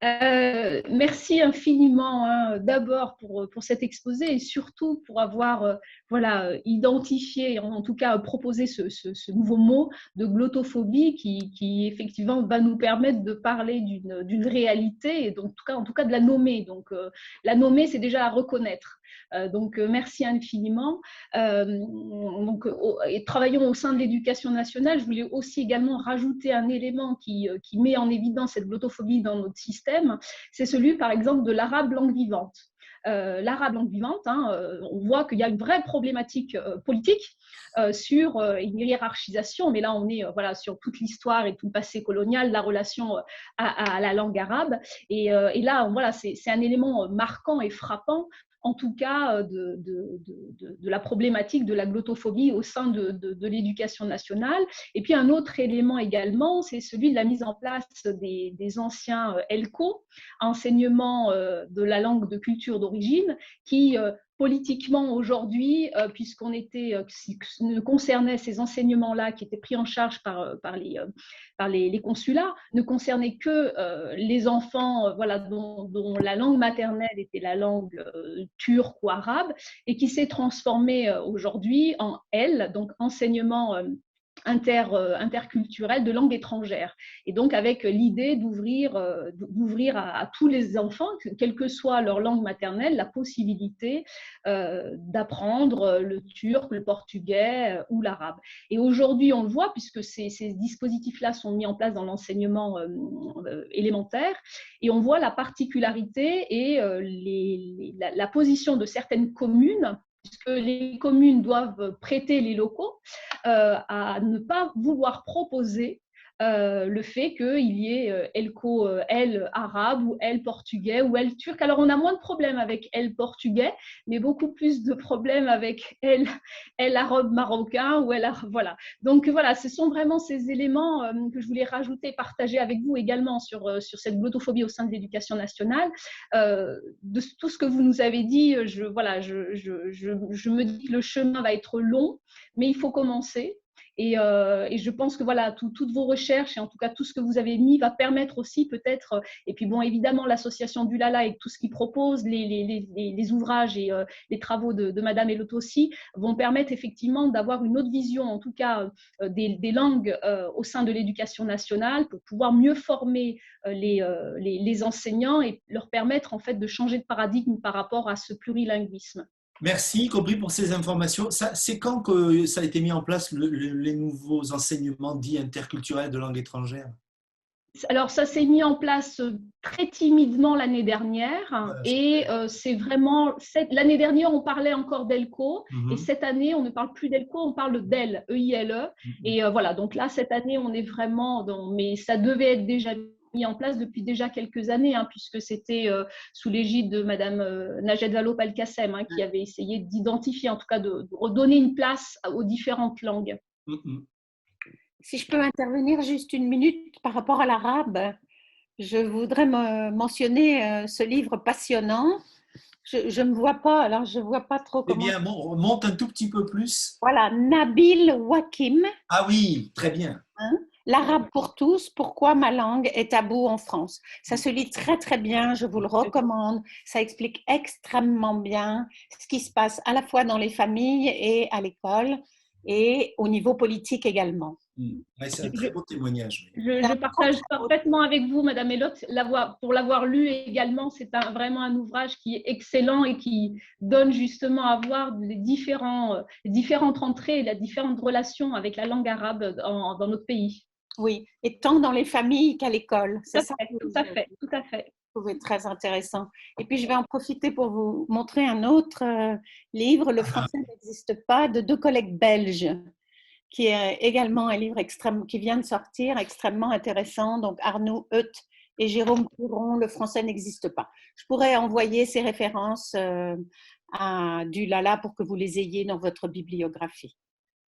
Merci infiniment d'abord pour cet exposé, et surtout pour avoir identifié, en tout cas proposé ce nouveau mot de glottophobie qui effectivement va nous permettre de parler d'une réalité, et donc en tout cas de la nommer. Donc la nommer, c'est déjà à reconnaître. Donc, merci infiniment. Et travaillons au sein de l'éducation nationale. Je voulais aussi également rajouter un élément qui met en évidence cette glottophobie dans notre système. C'est celui, par exemple, de l'arabe langue vivante. L'arabe langue vivante, on voit qu'il y a une vraie problématique politique sur une hiérarchisation, mais là on est sur toute l'histoire et tout le passé colonial, la relation à la langue arabe, et là c'est un élément marquant et frappant en tout cas de la problématique de la glottophobie au sein de l'éducation nationale. Et puis un autre élément également, c'est celui de la mise en place des anciens ELCO, enseignement de la langue de culture d'origine, qui politiquement aujourd'hui, puisqu'on ne concernait ces enseignements-là qui étaient pris en charge par les consulats, ne concernaient que les enfants dont la langue maternelle était la langue turque ou arabe, et qui s'est transformée aujourd'hui en donc enseignement interculturel de langue étrangère. Et donc avec l'idée d'ouvrir à tous les enfants, quelle que soit leur langue maternelle, la possibilité d'apprendre le turc, le portugais ou l'arabe. Et aujourd'hui, on le voit, puisque ces dispositifs-là sont mis en place dans l'enseignement élémentaire, et on voit la particularité et la position de certaines communes, puisque les communes doivent prêter les locaux, à ne pas vouloir proposer le fait qu'il y ait ELCO, L arabe ou L portugais ou L turc. Alors on a moins de problèmes avec L portugais, mais beaucoup plus de problèmes avec L arabe marocain ou L arabe, voilà. Donc voilà, ce sont vraiment ces éléments que je voulais rajouter, partager avec vous également sur cette glottophobie au sein de l'éducation nationale. De tout ce que vous nous avez dit, je me dis que le chemin va être long, mais il faut commencer. Et je pense que toutes vos recherches et en tout cas tout ce que vous avez mis va permettre aussi peut-être, et puis bon évidemment l'association du Lala et tout ce qu'il propose, les ouvrages et les travaux de Madame Elot aussi vont permettre effectivement d'avoir une autre vision en tout cas des langues au sein de l'éducation nationale pour pouvoir mieux former les enseignants et leur permettre en fait de changer de paradigme par rapport à ce plurilinguisme. Merci, Cobry, pour ces informations. C'est quand que ça a été mis en place, les nouveaux enseignements dits interculturels de langue étrangère? Alors, ça s'est mis en place très timidement l'année dernière. Voilà, et c'est vraiment… L'année dernière, on parlait encore d'ELCO. Et cette année, on ne parle plus d'ELCO, on parle d'EILE, E-I-L-E. Et voilà, donc là, cette année, on est vraiment… mais ça devait être déjà mis en place depuis déjà quelques années, puisque c'était sous l'égide de Madame Najed Vallaud-Belkacem qui avait essayé d'identifier, en tout cas de redonner une place aux différentes langues. Si je peux intervenir juste une minute par rapport à l'arabe, je voudrais mentionner ce livre passionnant. Je ne me vois pas, alors je ne vois pas trop comment… Eh bien, monte un tout petit peu plus. Voilà, Nabil Wakim. Ah oui, très bien. L'arabe pour tous, pourquoi ma langue est taboue en France. Ça se lit très très bien, je vous le recommande. Ça explique extrêmement bien ce qui se passe à la fois dans les familles et à l'école et au niveau politique également. C'est un très beau témoignage. Je partage parfaitement avec vous, Madame Elot, pour l'avoir lu également. C'est vraiment un ouvrage qui est excellent et qui donne justement à voir les différentes entrées et les différentes relations avec la langue arabe dans notre pays. Oui, et tant dans les familles qu'à l'école. Tout à fait. Je trouvais très intéressant. Et puis, je vais en profiter pour vous montrer un autre livre, Le français n'existe pas, de 2 collègues belges, qui est également un livre qui vient de sortir, extrêmement intéressant. Donc, Arnaud Heut et Jérôme Couron, Le français n'existe pas. Je pourrais envoyer ces références à du Lala pour que vous les ayez dans votre bibliographie.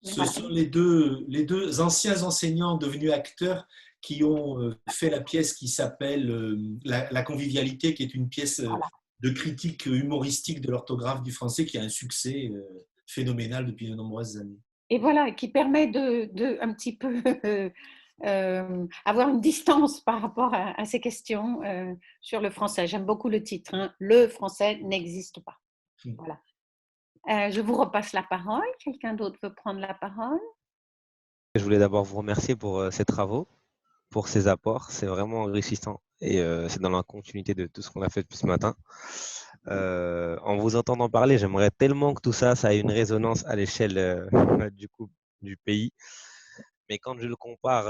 Ce sont les deux anciens enseignants devenus acteurs qui ont fait la pièce qui s'appelle La convivialité, qui est une pièce de critique humoristique de l'orthographe du français qui a un succès phénoménal depuis de nombreuses années. Et voilà, qui permet de un petit peu avoir une distance par rapport à ces questions sur le français. J'aime beaucoup le titre, Le français n'existe pas. Voilà. Je vous repasse la parole. Quelqu'un d'autre veut prendre la parole? Je voulais d'abord vous remercier pour ces travaux, pour ces apports. C'est vraiment enrichissant et c'est dans la continuité de tout ce qu'on a fait depuis ce matin. En vous entendant parler, j'aimerais tellement que tout ça, ça ait une résonance à l'échelle du coup du pays. Mais quand je le compare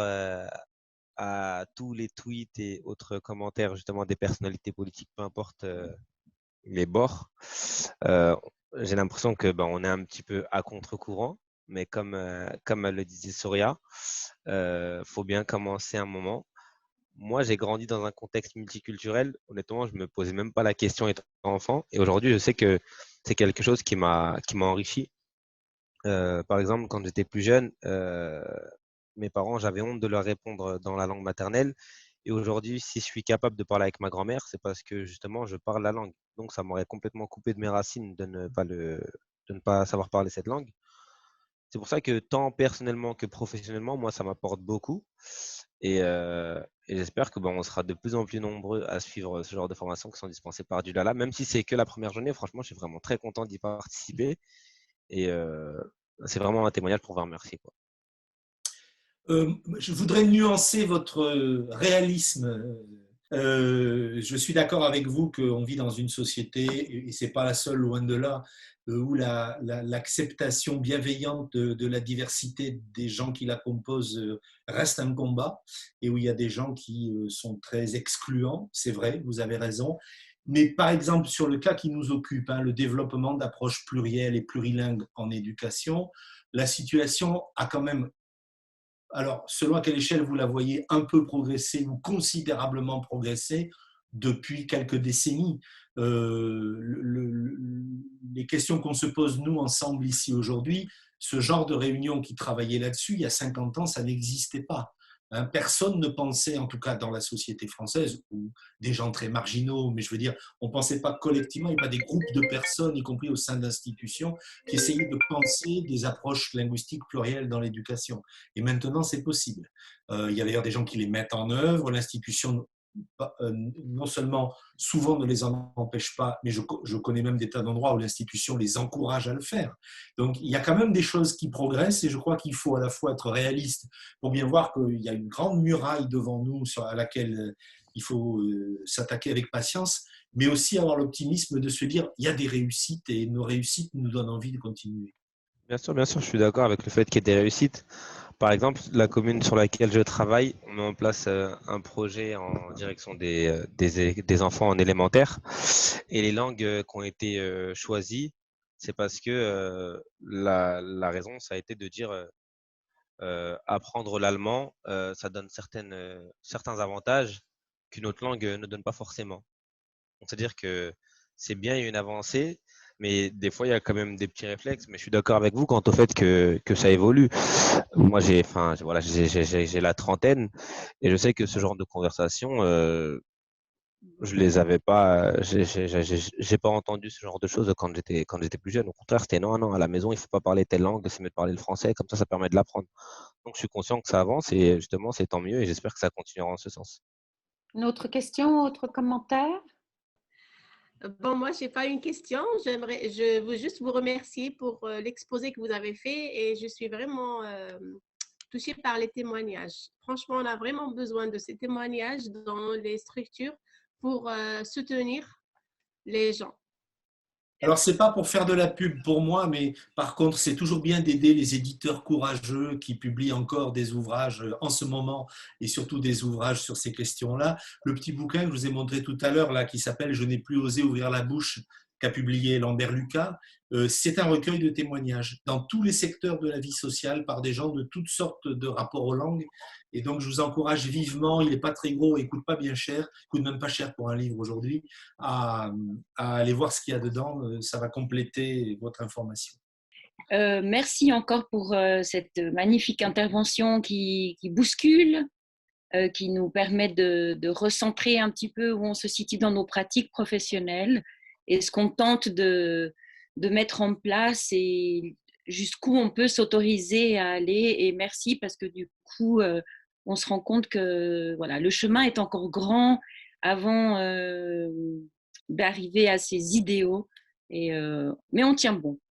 à tous les tweets et autres commentaires justement des personnalités politiques, peu importe les bords, euh, j'ai l'impression que on est un petit peu à contre-courant. Mais comme le disait Soria, faut bien commencer un moment. Moi, j'ai grandi dans un contexte multiculturel. Honnêtement, je me posais même pas la question étant enfant. Et aujourd'hui, je sais que c'est quelque chose qui m'a enrichi. Par exemple, quand j'étais plus jeune, mes parents, j'avais honte de leur répondre dans la langue maternelle. Et aujourd'hui, si je suis capable de parler avec ma grand-mère, c'est parce que justement, je parle la langue. Donc, ça m'aurait complètement coupé de mes racines de ne pas savoir parler cette langue. C'est pour ça que tant personnellement que professionnellement, moi, ça m'apporte beaucoup. Et j'espère que on sera de plus en plus nombreux à suivre ce genre de formations qui sont dispensées par Dulala. Même si c'est que la première journée, franchement, je suis vraiment très content d'y participer. Et c'est vraiment un témoignage pour vous remercier, quoi. Je voudrais nuancer votre réalisme. Je suis d'accord avec vous qu'on vit dans une société, et ce n'est pas la seule, loin de là, où l'acceptation bienveillante de la diversité des gens qui la composent reste un combat, et où il y a des gens qui sont très excluants, c'est vrai, vous avez raison. Mais par exemple, sur le cas qui nous occupe, le développement d'approches plurielles et plurilingues en éducation, la situation a quand même, alors, selon à quelle échelle vous la voyez, un peu progresser ou considérablement progresser depuis quelques décennies. Les questions qu'on se pose, nous, ensemble, ici, aujourd'hui, ce genre de réunion qui travaillait là-dessus, il y a 50 ans, ça n'existait pas. Personne ne pensait, en tout cas dans la société française, ou des gens très marginaux, mais je veux dire, on ne pensait pas collectivement, il n'y a pas des groupes de personnes, y compris au sein d'institutions, qui essayaient de penser des approches linguistiques plurielles dans l'éducation. Et maintenant, c'est possible. Il y a d'ailleurs des gens qui les mettent en œuvre. L'institution, non seulement souvent ne les en empêche pas, mais je connais même des tas d'endroits où l'institution les encourage à le faire. Donc, il y a quand même des choses qui progressent et je crois qu'il faut à la fois être réaliste pour bien voir qu'il y a une grande muraille devant nous à laquelle il faut s'attaquer avec patience, mais aussi avoir l'optimisme de se dire il y a des réussites et nos réussites nous donnent envie de continuer. Bien sûr, je suis d'accord avec le fait qu'il y ait des réussites. Par exemple, la commune sur laquelle je travaille, on met en place un projet en direction des enfants en élémentaire. Et les langues qui ont été choisies, c'est parce que la raison, ça a été de dire apprendre l'allemand, ça donne certains avantages qu'une autre langue ne donne pas forcément. Donc, c'est-à-dire que c'est bien, il y a une avancée, mais des fois, il y a quand même des petits réflexes. Mais je suis d'accord avec vous quant au fait que ça évolue. Moi, j'ai la trentaine et je sais que ce genre de conversation, je les avais pas, j'ai pas entendu ce genre de choses quand j'étais plus jeune. Au contraire, c'était non, non, à la maison, il faut pas parler telle langue, c'est mieux de parler le français, comme ça permet de l'apprendre. Donc, je suis conscient que ça avance et justement, c'est tant mieux et j'espère que ça continuera en ce sens. Une autre question, autre commentaire? Bon, moi, je n'ai pas une question. Je veux juste vous remercier pour l'exposé que vous avez fait et je suis vraiment touchée par les témoignages. Franchement, on a vraiment besoin de ces témoignages dans les structures pour soutenir les gens. Alors, ce n'est pas pour faire de la pub pour moi, mais par contre, c'est toujours bien d'aider les éditeurs courageux qui publient encore des ouvrages en ce moment et surtout des ouvrages sur ces questions-là. Le petit bouquin que je vous ai montré tout à l'heure, là, qui s'appelle « Je n'ai plus osé ouvrir la bouche », qu'a publié Lambert Lucas, c'est un recueil de témoignages dans tous les secteurs de la vie sociale par des gens de toutes sortes de rapports aux langues. Et donc, je vous encourage vivement, il n'est pas très gros, il ne coûte pas bien cher, il ne coûte même pas cher pour un livre aujourd'hui, à aller voir ce qu'il y a dedans, ça va compléter votre information. Merci encore pour cette magnifique intervention qui bouscule, qui nous permet de recentrer un petit peu où on se situe dans nos pratiques professionnelles et ce qu'on tente de mettre en place et jusqu'où on peut s'autoriser à aller. Et merci parce que du coup, on se rend compte que voilà, le chemin est encore grand avant d'arriver à ces idéaux. Mais on tient bon.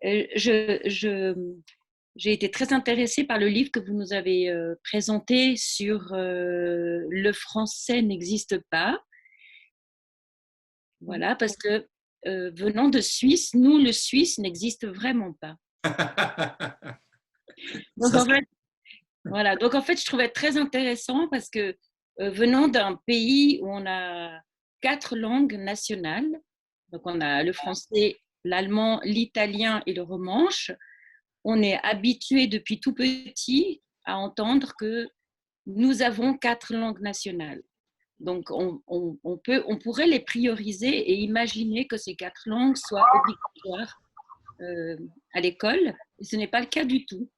J'ai été très intéressée par le livre que vous nous avez présenté sur Le français n'existe pas. Voilà, parce que venant de Suisse, nous, le Suisse n'existe vraiment pas. Donc, en fait, je trouvais très intéressant parce que venant d'un pays où on a 4 langues nationales, donc on a le français, l'allemand, l'italien et le romanche, on est habitué depuis tout petit à entendre que nous avons 4 langues nationales. Donc, on pourrait les prioriser et imaginer que ces 4 langues soient obligatoires à l'école. Et ce n'est pas le cas du tout.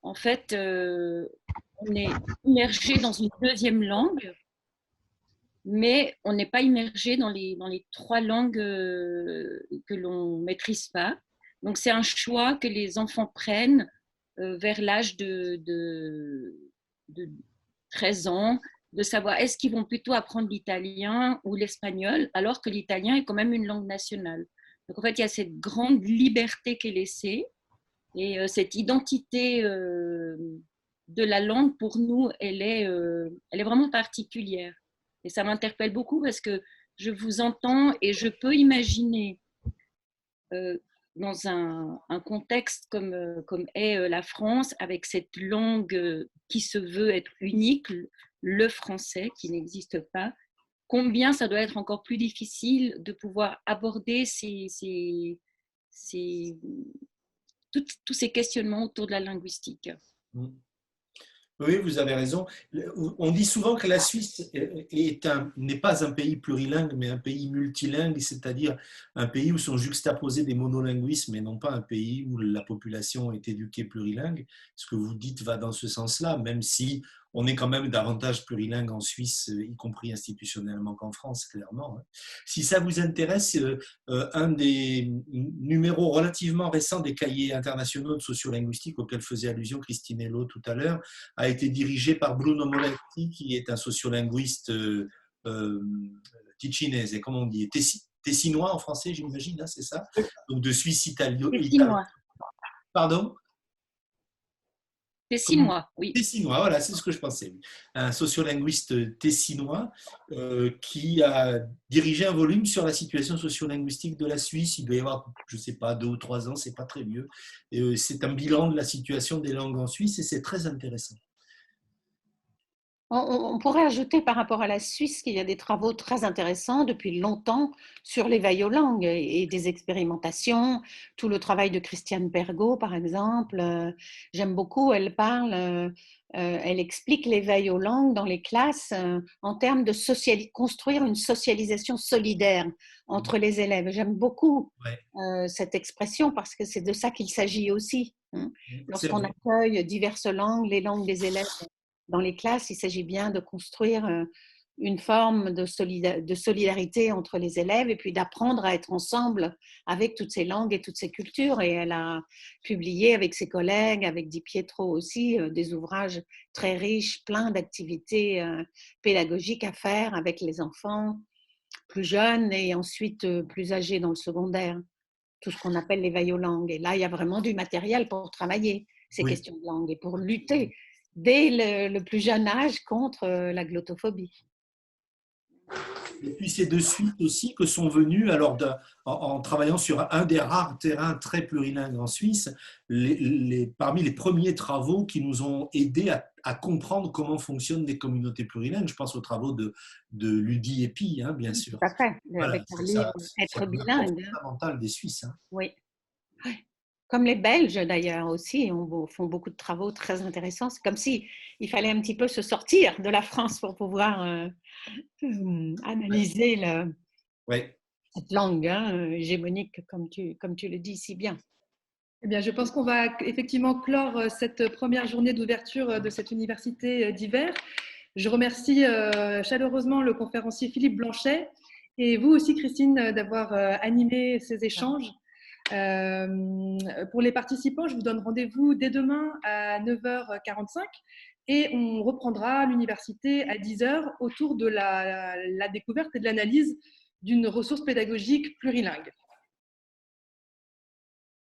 En fait, on est immergé dans une deuxième langue, mais on n'est pas immergé dans les 3 langues que l'on ne maîtrise pas. Donc, c'est un choix que les enfants prennent vers l'âge de 13 ans, de savoir est-ce qu'ils vont plutôt apprendre l'italien ou l'espagnol, alors que l'italien est quand même une langue nationale. Donc, en fait, il y a cette grande liberté qui est laissée et cette identité de la langue, pour nous, elle est vraiment particulière. Et ça m'interpelle beaucoup parce que je vous entends et je peux imaginer dans un contexte comme est la France, avec cette langue qui se veut être unique, le français qui n'existe pas, combien ça doit être encore plus difficile de pouvoir aborder tous ces questionnements autour de la linguistique. Oui, vous avez raison. On dit souvent que la Suisse n'est pas un pays plurilingue, mais un pays multilingue, c'est-à-dire un pays où sont juxtaposés des monolinguismes et non pas un pays où la population est éduquée plurilingue. Ce que vous dites va dans ce sens-là, même si on est quand même davantage plurilingue en Suisse, y compris institutionnellement qu'en France, clairement. Si ça vous intéresse, un des numéros relativement récents des cahiers internationaux de sociolinguistique auxquels faisait allusion Christine Hello tout à l'heure a été dirigé par Bruno Moletti, qui est un sociolinguiste ticinese, comme on dit, tessinois en français, j'imagine, hein, c'est ça? Donc de Suisse italienne. Tessinois. Pardon? Tessinois, oui. Tessinois, voilà, c'est ce que je pensais. Un sociolinguiste tessinois qui a dirigé un volume sur la situation sociolinguistique de la Suisse. Il doit y avoir, je ne sais pas, 2 ou 3 ans, c'est pas très vieux. C'est un bilan de la situation des langues en Suisse et c'est très intéressant. On pourrait ajouter par rapport à la Suisse qu'il y a des travaux très intéressants depuis longtemps sur l'éveil aux langues et des expérimentations. Tout le travail de Christiane Pergaud, par exemple, j'aime beaucoup. Elle parle, elle explique l'éveil aux langues dans les classes en termes de construire une socialisation solidaire entre les élèves. J'aime beaucoup cette expression parce que c'est de ça qu'il s'agit aussi. Lorsqu'on accueille diverses langues, les langues des élèves dans les classes, il s'agit bien de construire une forme de solidarité entre les élèves et puis d'apprendre à être ensemble avec toutes ces langues et toutes ces cultures. Et elle a publié avec ses collègues, avec Di Pietro aussi, des ouvrages très riches, plein d'activités pédagogiques à faire avec les enfants plus jeunes et ensuite plus âgés dans le secondaire. Tout ce qu'on appelle l'éveil aux langues. Et là, il y a vraiment du matériel pour travailler ces questions de langue et pour lutter dès le plus jeune âge contre la glottophobie. Et puis c'est de suite aussi que sont venus, alors en travaillant sur un des rares terrains très plurilingues en Suisse, parmi les premiers travaux qui nous ont aidés à comprendre comment fonctionnent les communautés plurilingues. Je pense aux travaux de Ludi Epi, hein, bien sûr. Tout à fait, voilà, avec leur livre Être bilingue. C'est fondamental des Suisses. Hein. Oui. Comme les Belges d'ailleurs aussi, font beaucoup de travaux très intéressants. C'est comme si il fallait un petit peu se sortir de la France pour pouvoir analyser cette langue hégémonique, comme tu le dis si bien. Eh bien, je pense qu'on va effectivement clore cette première journée d'ouverture de cette université d'hiver. Je remercie chaleureusement le conférencier Philippe Blanchet et vous aussi, Christine, d'avoir animé ces échanges. Pour les participants, je vous donne rendez-vous dès demain à 9h45 et on reprendra l'université à 10h autour de la découverte et de l'analyse d'une ressource pédagogique plurilingue.